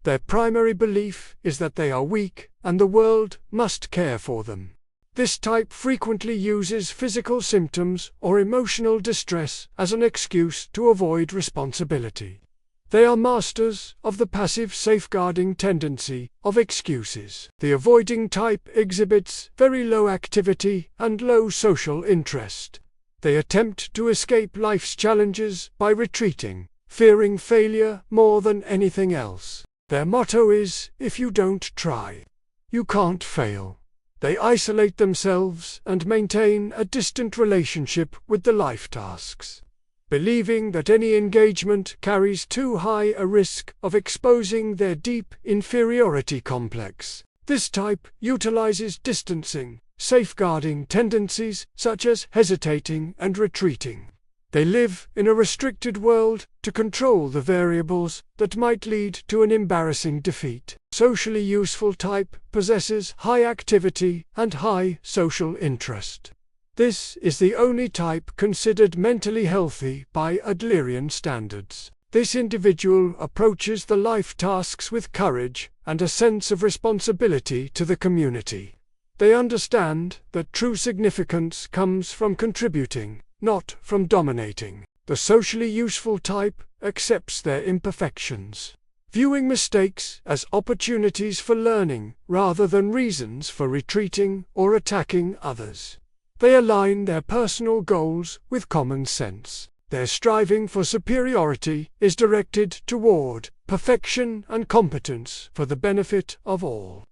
Their primary belief is that they are weak and the world must care for them. This type frequently uses physical symptoms or emotional distress as an excuse to avoid responsibility. They are masters of the passive safeguarding tendency of excuses. The avoiding type exhibits very low activity and low social interest. They attempt to escape life's challenges by retreating, fearing failure more than anything else. Their motto is, "If you don't try, you can't fail." They isolate themselves and maintain a distant relationship with the life tasks, believing that any engagement carries too high a risk of exposing their deep inferiority complex. This type utilizes distancing, safeguarding tendencies such as hesitating and retreating. They live in a restricted world to control the variables that might lead to an embarrassing defeat. Socially useful type possesses high activity and high social interest. This is the only type considered mentally healthy by Adlerian standards. This individual approaches the life tasks with courage and a sense of responsibility to the community. They understand that true significance comes from contributing, not from dominating. The socially useful type accepts their imperfections, viewing mistakes as opportunities for learning rather than reasons for retreating or attacking others. They align their personal goals with common sense. Their striving for superiority is directed toward perfection and competence for the benefit of all.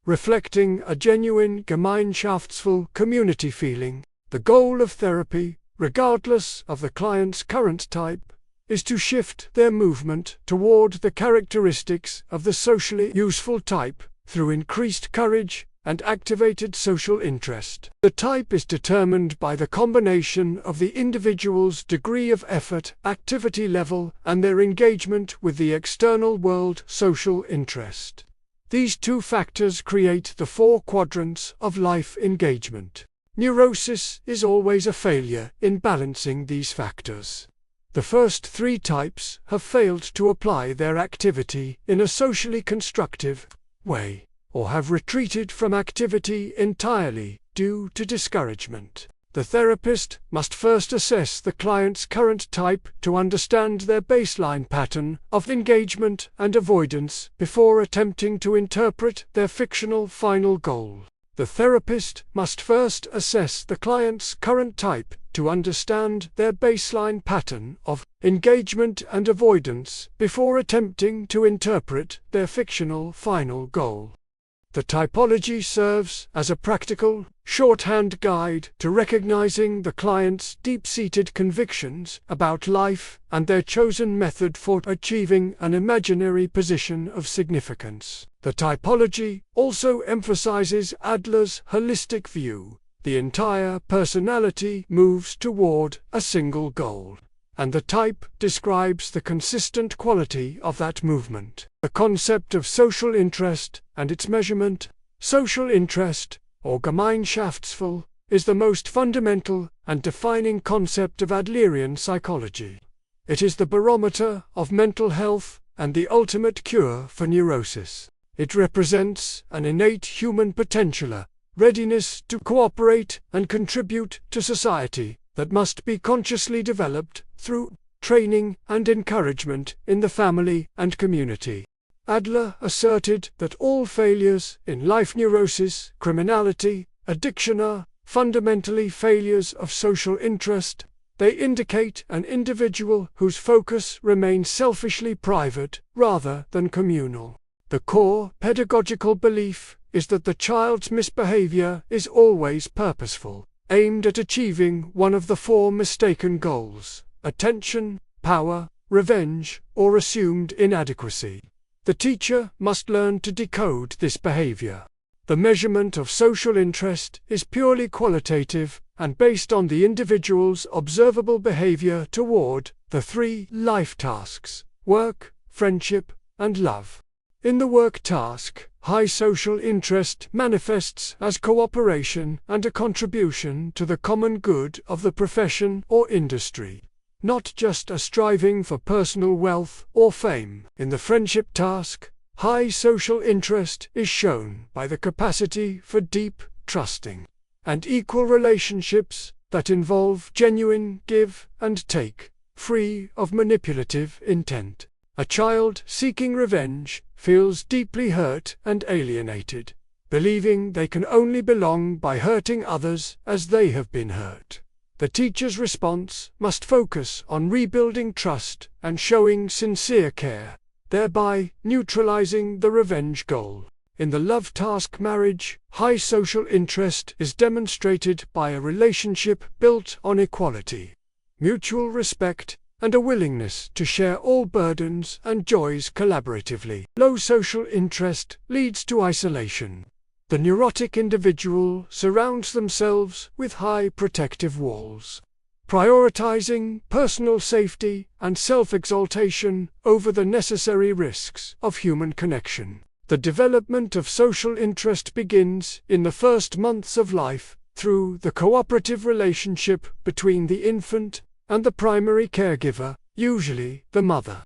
Reflecting a genuine gemeinschaftsvoll community feeling, the goal of therapy, regardless of the client's current type, is to shift their movement toward the characteristics of the socially useful type through increased courage and activated social interest. The type is determined by the combination of the individual's degree of effort, activity level, and their engagement with the external world social interest. These two factors create the 4 quadrants of life engagement. Neurosis is always a failure in balancing these factors. The first 3 types have failed to apply their activity in a socially constructive way, or have retreated from activity entirely due to discouragement. The therapist must first assess the client's current type to understand their baseline pattern of engagement and avoidance before attempting to interpret their fictional final goal. The therapist must first assess the client's current type to understand their baseline pattern of engagement and avoidance before attempting to interpret their fictional final goal. The typology serves as a practical, shorthand guide to recognizing the client's deep-seated convictions about life and their chosen method for achieving an imaginary position of significance. The typology also emphasizes Adler's holistic view. The entire personality moves toward a single goal, and the type describes the consistent quality of that movement. The concept of social interest and its measurement, social interest, or Gemeinschaftsvoll, is the most fundamental and defining concept of Adlerian psychology. It is the barometer of mental health and the ultimate cure for neurosis. It represents an innate human potential, readiness to cooperate and contribute to society, that must be consciously developed through training and encouragement in the family and community. Adler asserted that all failures in life, neurosis, criminality, addiction, are fundamentally failures of social interest. They indicate an individual whose focus remains selfishly private rather than communal. The core pedagogical belief is that the child's misbehavior is always purposeful, aimed at achieving one of the 4 mistaken goals: attention, power, revenge, or assumed inadequacy. The teacher must learn to decode this behavior. The measurement of social interest is purely qualitative and based on the individual's observable behavior toward the 3 life tasks: work, friendship, and love. In the work task, high social interest manifests as cooperation and a contribution to the common good of the profession or industry, not just a striving for personal wealth or fame. In the friendship task, high social interest is shown by the capacity for deep, trusting, and equal relationships that involve genuine give and take, free of manipulative intent. A child seeking revenge feels deeply hurt and alienated, believing they can only belong by hurting others as they have been hurt. The teacher's response must focus on rebuilding trust and showing sincere care, thereby neutralizing the revenge goal. In the love task, marriage, high social interest is demonstrated by a relationship built on equality, mutual respect, and a willingness to share all burdens and joys collaboratively. Low social interest leads to isolation. The neurotic individual surrounds themselves with high protective walls, prioritizing personal safety and self-exaltation over the necessary risks of human connection. The development of social interest begins in the first months of life through the cooperative relationship between the infant and the primary caregiver, usually the mother.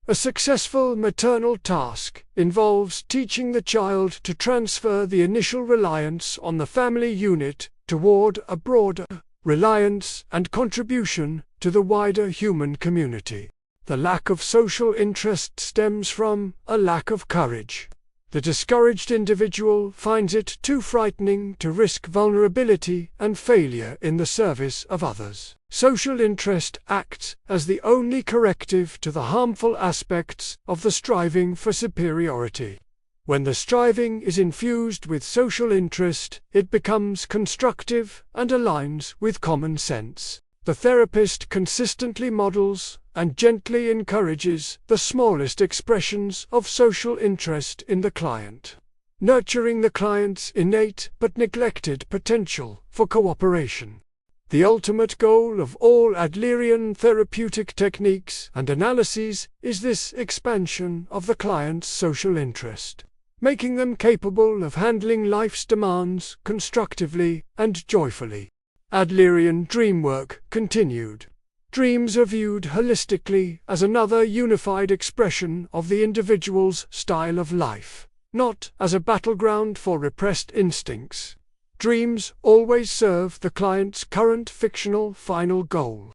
A successful maternal task involves teaching the child to transfer the initial reliance on the family unit toward a broader reliance and contribution to the wider human community. The lack of social interest stems from a lack of courage. The discouraged individual finds it too frightening to risk vulnerability and failure in the service of others. Social interest acts as the only corrective to the harmful aspects of the striving for superiority. When the striving is infused with social interest, it becomes constructive and aligns with common sense. The therapist consistently models and gently encourages the smallest expressions of social interest in the client, nurturing the client's innate but neglected potential for cooperation. The ultimate goal of all Adlerian therapeutic techniques and analyses is this expansion of the client's social interest, making them capable of handling life's demands constructively and joyfully. Adlerian dream work continued. Dreams are viewed holistically as another unified expression of the individual's style of life, not as a battleground for repressed instincts. Dreams always serve the client's current fictional final goal.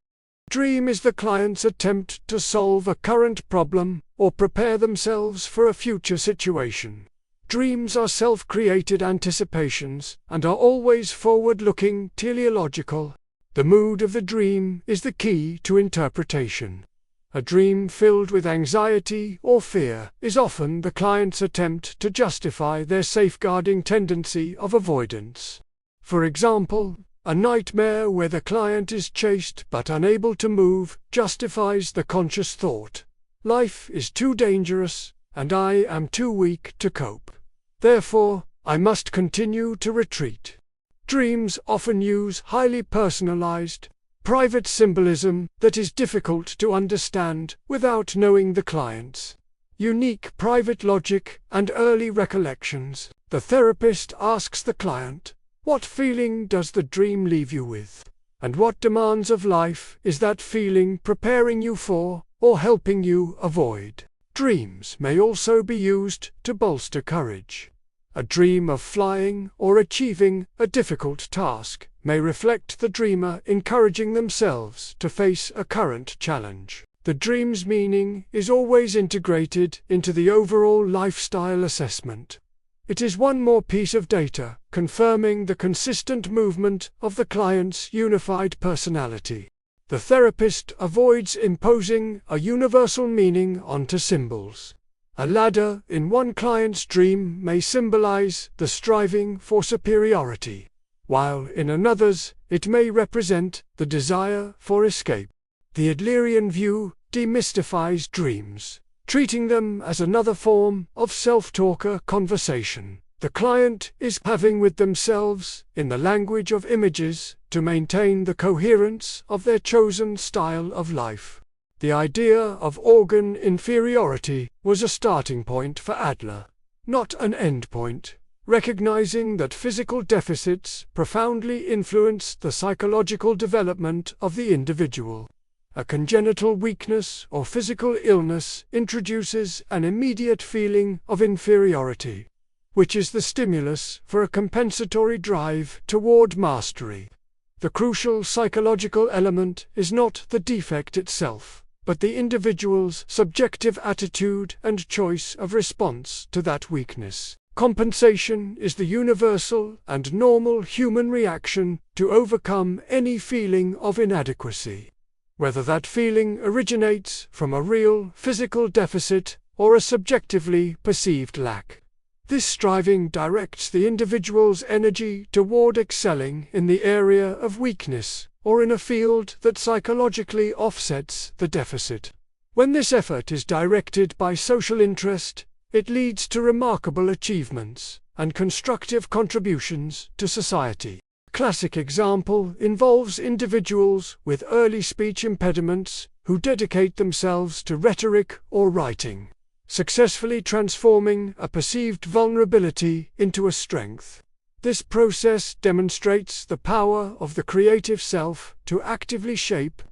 Dream is the client's attempt to solve a current problem or prepare themselves for a future situation. Dreams are self-created anticipations and are always forward-looking, teleological. The mood of the dream is the key to interpretation. A dream filled with anxiety or fear is often the client's attempt to justify their safeguarding tendency of avoidance. For example, a nightmare where the client is chased but unable to move justifies the conscious thought, "Life is too dangerous, and I am too weak to cope. Therefore, I must continue to retreat." Dreams often use highly personalized, private symbolism that is difficult to understand without knowing the client's unique private logic and early recollections. The therapist asks the client, "What feeling does the dream leave you with? And what demands of life is that feeling preparing you for or helping you avoid?" Dreams may also be used to bolster courage. A dream of flying or achieving a difficult task may reflect the dreamer encouraging themselves to face a current challenge. The dream's meaning is always integrated into the overall lifestyle assessment. It is one more piece of data confirming the consistent movement of the client's unified personality. The therapist avoids imposing a universal meaning onto symbols. A ladder in one client's dream may symbolize the striving for superiority, while in another's it may represent the desire for escape. The Adlerian view demystifies dreams, treating them as another form of self-talker conversation the client is having with themselves in the language of images to maintain the coherence of their chosen style of life. The idea of organ inferiority was a starting point for Adler, not an endpoint, recognizing that physical deficits profoundly influence the psychological development of the individual. A congenital weakness or physical illness introduces an immediate feeling of inferiority, which is the stimulus for a compensatory drive toward mastery. The crucial psychological element is not the defect itself, but the individual's subjective attitude and choice of response to that weakness. Compensation is the universal and normal human reaction to overcome any feeling of inadequacy, whether that feeling originates from a real physical deficit or a subjectively perceived lack. This striving directs the individual's energy toward excelling in the area of weakness or in a field that psychologically offsets the deficit. When this effort is directed by social interest, it leads to remarkable achievements and constructive contributions to society. A classic example involves individuals with early speech impediments who dedicate themselves to rhetoric or writing, successfully transforming a perceived vulnerability into a strength. This process demonstrates the power of the creative self to actively shape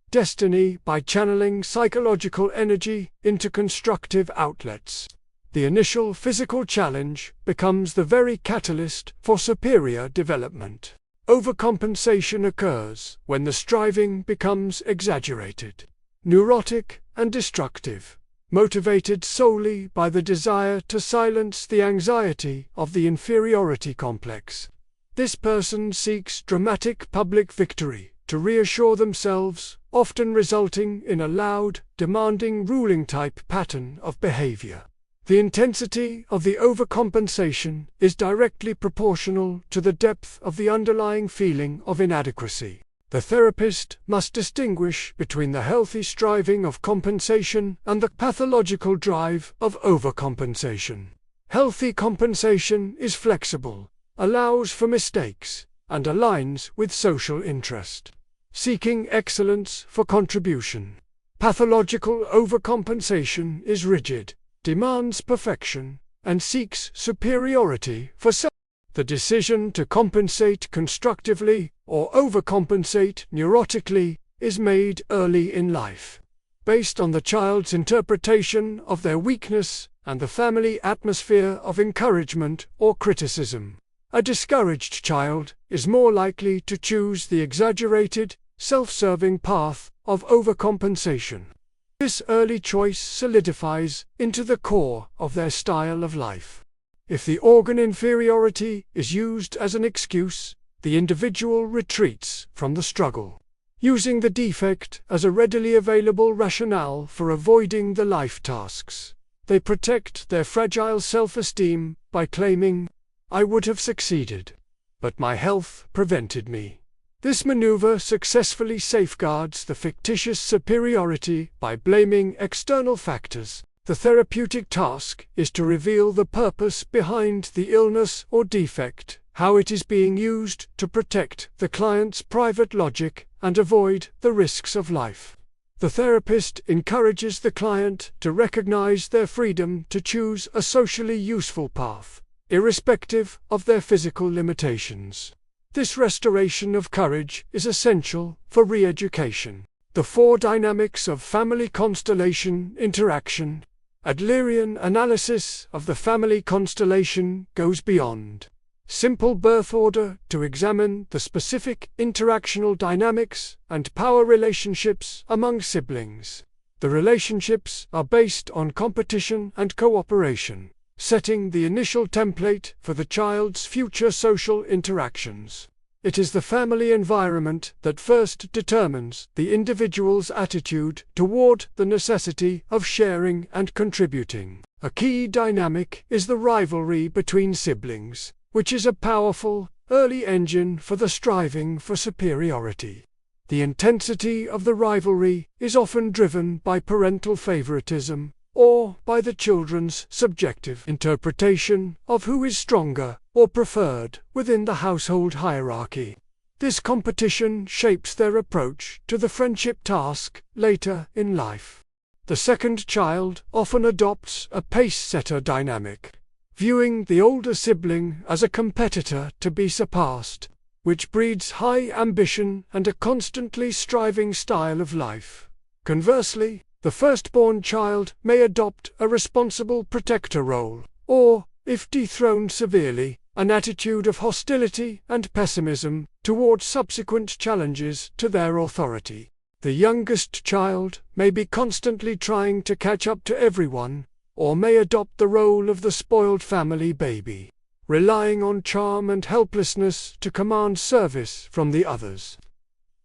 destiny by channeling psychological energy into constructive outlets. The initial physical challenge becomes the very catalyst for superior development. Overcompensation occurs when the striving becomes exaggerated, neurotic, and destructive, motivated solely by the desire to silence the anxiety of the inferiority complex. This person seeks dramatic public victory to reassure themselves, often resulting in a loud, demanding ruling-type pattern of behavior. The intensity of the overcompensation is directly proportional to the depth of the underlying feeling of inadequacy. The therapist must distinguish between the healthy striving of compensation and the pathological drive of overcompensation. Healthy compensation is flexible, allows for mistakes, and aligns with social interest, seeking excellence for contribution. Pathological overcompensation is rigid, demands perfection, and seeks superiority for self. The decision to compensate constructively or overcompensate neurotically is made early in life, based on the child's interpretation of their weakness and the family atmosphere of encouragement or criticism. A discouraged child is more likely to choose the exaggerated, self-serving path of overcompensation. This early choice solidifies into the core of their style of life. If the organ inferiority is used as an excuse, the individual retreats from the struggle, using the defect as a readily available rationale for avoiding the life tasks. They protect their fragile self-esteem by claiming, "I would have succeeded, but my health prevented me." This maneuver successfully safeguards the fictitious superiority by blaming external factors. The therapeutic task is to reveal the purpose behind the illness or defect, how it is being used to protect the client's private logic and avoid the risks of life. The therapist encourages the client to recognize their freedom to choose a socially useful path, irrespective of their physical limitations. This restoration of courage is essential for re-education. The four dynamics of family constellation interaction. Adlerian analysis of the family constellation goes beyond simple birth order to examine the specific interactional dynamics and power relationships among siblings. The relationships are based on competition and cooperation, setting the initial template for the child's future social interactions. It is the family environment that first determines the individual's attitude toward the necessity of sharing and contributing. A key dynamic is the rivalry between siblings, which is a powerful, early engine for the striving for superiority. The intensity of the rivalry is often driven by parental favoritism, or by the children's subjective interpretation of who is stronger or preferred within the household hierarchy. This competition shapes their approach to the friendship task later in life. The second child often adopts a pace-setter dynamic, viewing the older sibling as a competitor to be surpassed, which breeds high ambition and a constantly striving style of life. Conversely, the firstborn child may adopt a responsible protector role, or, if dethroned severely, an attitude of hostility and pessimism towards subsequent challenges to their authority. The youngest child may be constantly trying to catch up to everyone, or may adopt the role of the spoiled family baby, relying on charm and helplessness to command service from the others.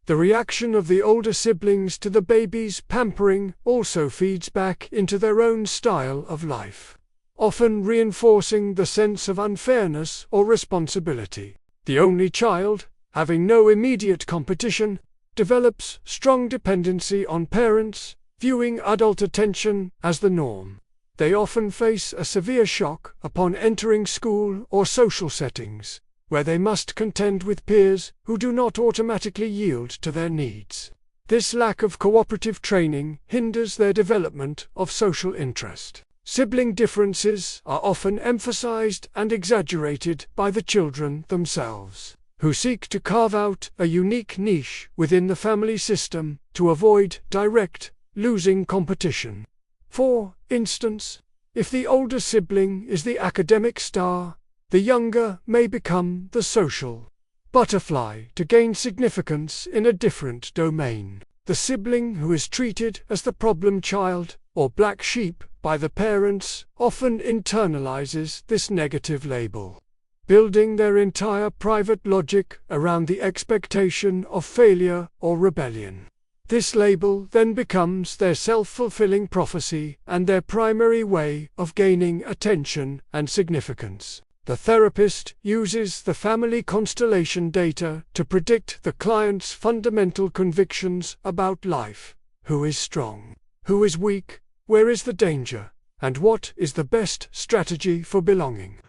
The reaction of the older siblings to the baby's pampering also feeds back into their own style of life, often reinforcing the sense of unfairness or responsibility. The only child, having no immediate competition, develops strong dependency on parents, viewing adult attention as the norm. They often face a severe shock upon entering school or social settings, where they must contend with peers who do not automatically yield to their needs. This lack of cooperative training hinders their development of social interest. Sibling differences are often emphasized and exaggerated by the children themselves, who seek to carve out a unique niche within the family system to avoid direct, losing competition. For instance, if the older sibling is the academic star, the younger may become the social butterfly to gain significance in a different domain. The sibling who is treated as the problem child or black sheep by the parents often internalizes this negative label, building their entire private logic around the expectation of failure or rebellion. This label then becomes their self-fulfilling prophecy and their primary way of gaining attention and significance. The therapist uses the family constellation data to predict the client's fundamental convictions about life. Who is strong? Who is weak? Where is the danger? And what is the best strategy for belonging?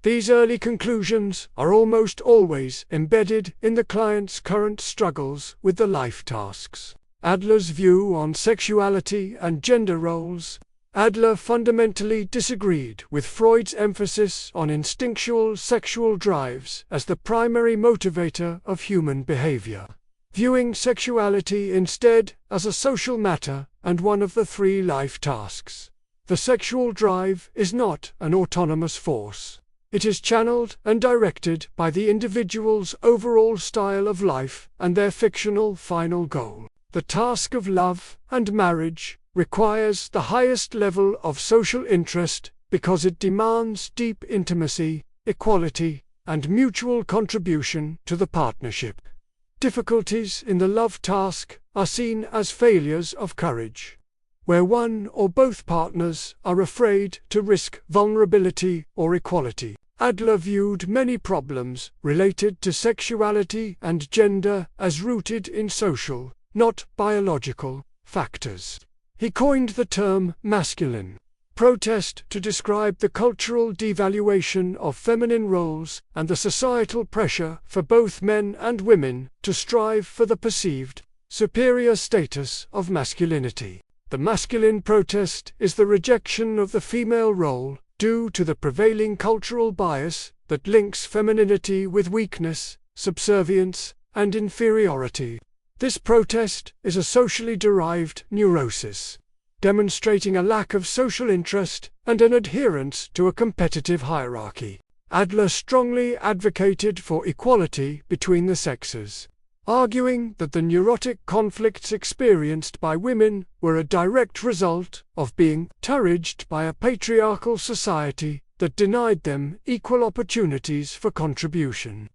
These early conclusions are almost always embedded in the client's current struggles with the life tasks. Adler's view on sexuality and gender roles. Adler fundamentally disagreed with Freud's emphasis on instinctual sexual drives as the primary motivator of human behavior, viewing sexuality instead as a social matter and one of the three life tasks. The sexual drive is not an autonomous force. It is channeled and directed by the individual's overall style of life and their fictional final goal. The task of love and marriage requires the highest level of social interest because it demands deep intimacy, equality, and mutual contribution to the partnership. Difficulties in the love task are seen as failures of courage, where one or both partners are afraid to risk vulnerability or equality. Adler viewed many problems related to sexuality and gender as rooted in social, not biological, factors. He coined the term masculine protest to describe the cultural devaluation of feminine roles and the societal pressure for both men and women to strive for the perceived, superior status of masculinity. The masculine protest is the rejection of the female role due to the prevailing cultural bias that links femininity with weakness, subservience, and inferiority. This protest is a socially derived neurosis, demonstrating a lack of social interest and an adherence to a competitive hierarchy. Adler strongly advocated for equality between the sexes, arguing that the neurotic conflicts experienced by women were a direct result of being encouraged by a patriarchal society that denied them equal opportunities for contribution.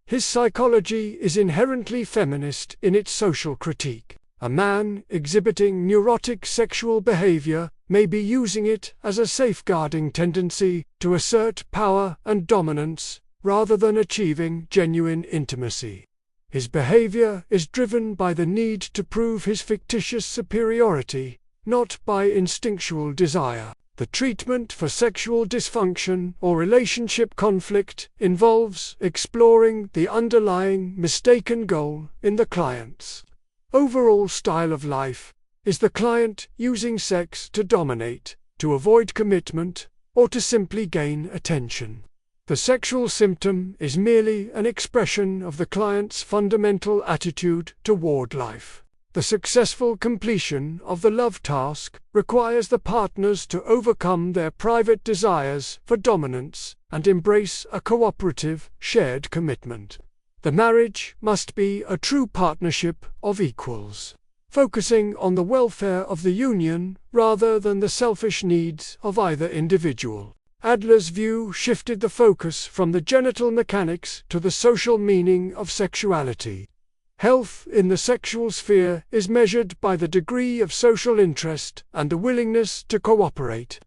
His psychology is inherently feminist in its social critique. A man exhibiting neurotic sexual behavior may be using it as a safeguarding tendency to assert power and dominance rather than achieving genuine intimacy. His behavior is driven by the need to prove his fictitious superiority, not by instinctual desire. The treatment for sexual dysfunction or relationship conflict involves exploring the underlying mistaken goal in the client's overall style of life. Is the client using sex to dominate, to avoid commitment, or to simply gain attention? The sexual symptom is merely an expression of the client's fundamental attitude toward life. The successful completion of the love task requires the partners to overcome their private desires for dominance and embrace a cooperative, shared commitment. The marriage must be a true partnership of equals, focusing on the welfare of the union rather than the selfish needs of either individual. Adler's view shifted the focus from the genital mechanics to the social meaning of sexuality. Health in the sexual sphere is measured by the degree of social interest and the willingness to cooperate,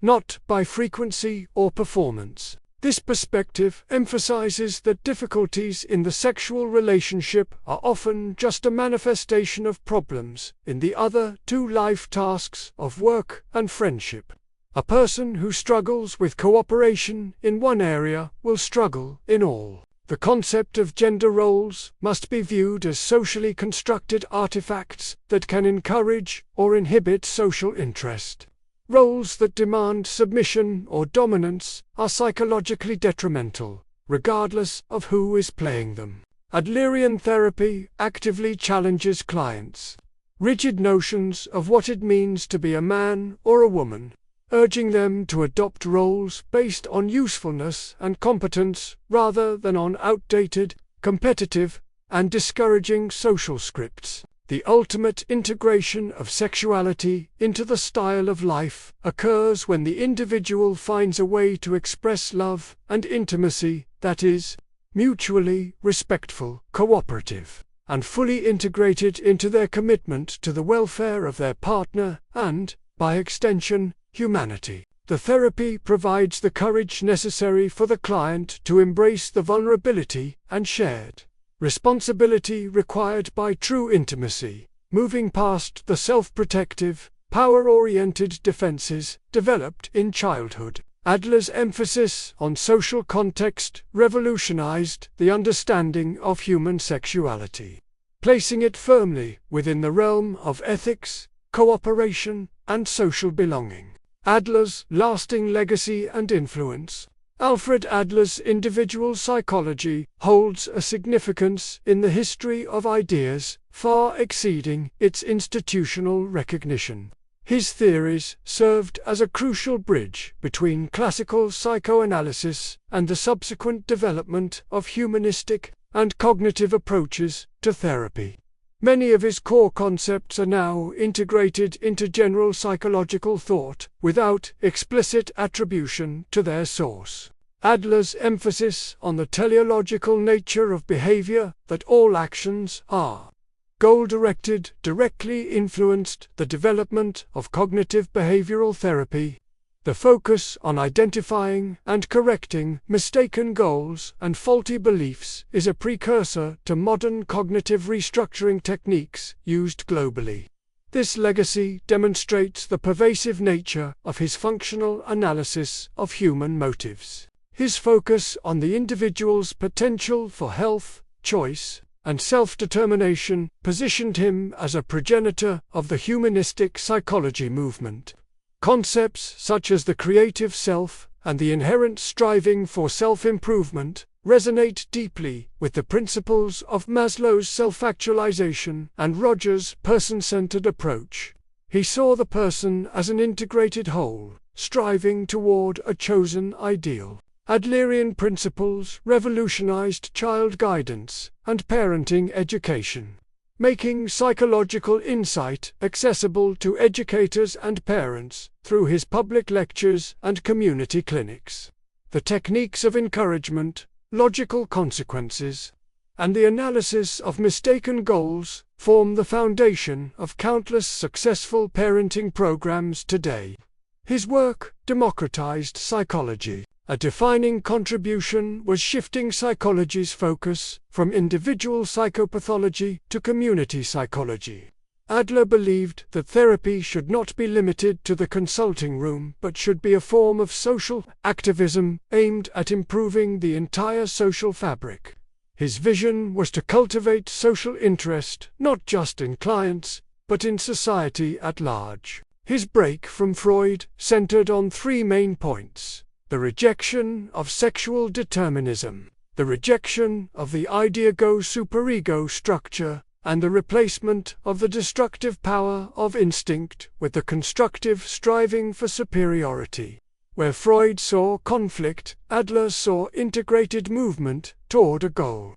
not by frequency or performance. This perspective emphasizes that difficulties in the sexual relationship are often just a manifestation of problems in the other two life tasks of work and friendship. A person who struggles with cooperation in one area will struggle in all. The concept of gender roles must be viewed as socially constructed artifacts that can encourage or inhibit social interest, Roles that demand submission or dominance are psychologically detrimental, regardless of who is playing them. Adlerian therapy actively challenges clients' rigid notions of what it means to be a man or a woman, urging them to adopt roles based on usefulness and competence rather than on outdated, competitive, and discouraging social scripts. The ultimate integration of sexuality into the style of life occurs when the individual finds a way to express love and intimacy that is mutually respectful, cooperative, and fully integrated into their commitment to the welfare of their partner and, by extension, humanity. The therapy provides the courage necessary for the client to embrace the vulnerability and shared responsibility required by true intimacy, moving past the self-protective, power-oriented defenses developed in childhood. Adler's emphasis on social context revolutionized the understanding of human sexuality, placing it firmly within the realm of ethics, cooperation, and social belonging. Adler's lasting legacy and influence. Alfred Adler's individual psychology holds a significance in the history of ideas far exceeding its institutional recognition. His theories served as a crucial bridge between classical psychoanalysis and the subsequent development of humanistic and cognitive approaches to therapy. Many of his core concepts are now integrated into general psychological thought without explicit attribution to their source. Adler's emphasis on the teleological nature of behavior, that all actions are goal-directed, directly influenced the development of cognitive behavioral therapy. The focus on identifying and correcting mistaken goals and faulty beliefs is a precursor to modern cognitive restructuring techniques used globally. This legacy demonstrates the pervasive nature of his functional analysis of human motives. His focus on the individual's potential for health, choice, and self-determination positioned him as a progenitor of the humanistic psychology movement. Concepts such as the creative self and the inherent striving for self-improvement resonate deeply with the principles of Maslow's self-actualization and Rogers' person-centered approach. He saw the person as an integrated whole, striving toward a chosen ideal. Adlerian principles revolutionized child guidance and parenting education, making psychological insight accessible to educators and parents through his public lectures and community clinics. The techniques of encouragement, logical consequences, and the analysis of mistaken goals form the foundation of countless successful parenting programs today. His work democratized psychology. A defining contribution was shifting psychology's focus from individual psychopathology to community psychology. Adler believed that therapy should not be limited to the consulting room but should be a form of social activism aimed at improving the entire social fabric. His vision was to cultivate social interest not just in clients, but in society at large. His break from Freud centered on three main points: the rejection of sexual determinism, the rejection of the ideago-superego structure, and the replacement of the destructive power of instinct with the constructive striving for superiority. Where Freud saw conflict, Adler saw integrated movement toward a goal.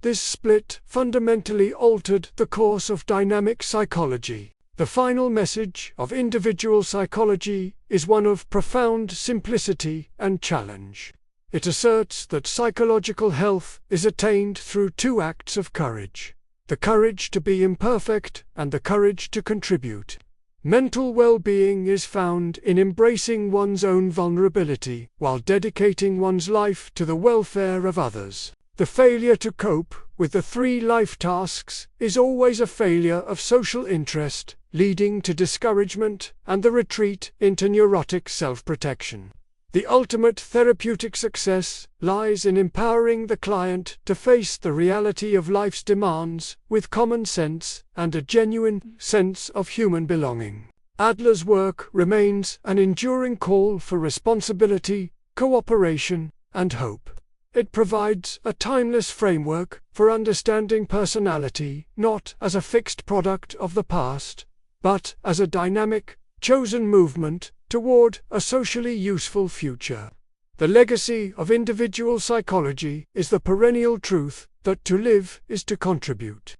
This split fundamentally altered the course of dynamic psychology. The final message of individual psychology is one of profound simplicity and challenge. It asserts that psychological health is attained through two acts of courage: the courage to be imperfect and the courage to contribute. Mental well-being is found in embracing one's own vulnerability while dedicating one's life to the welfare of others. The failure to cope with the three life tasks is always a failure of social interest, leading to discouragement and the retreat into neurotic self-protection. The ultimate therapeutic success lies in empowering the client to face the reality of life's demands with common sense and a genuine sense of human belonging. Adler's work remains an enduring call for responsibility, cooperation, and hope. It provides a timeless framework for understanding personality, not as a fixed product of the past, but as a dynamic, chosen movement toward a socially useful future. The legacy of individual psychology is the perennial truth that to live is to contribute.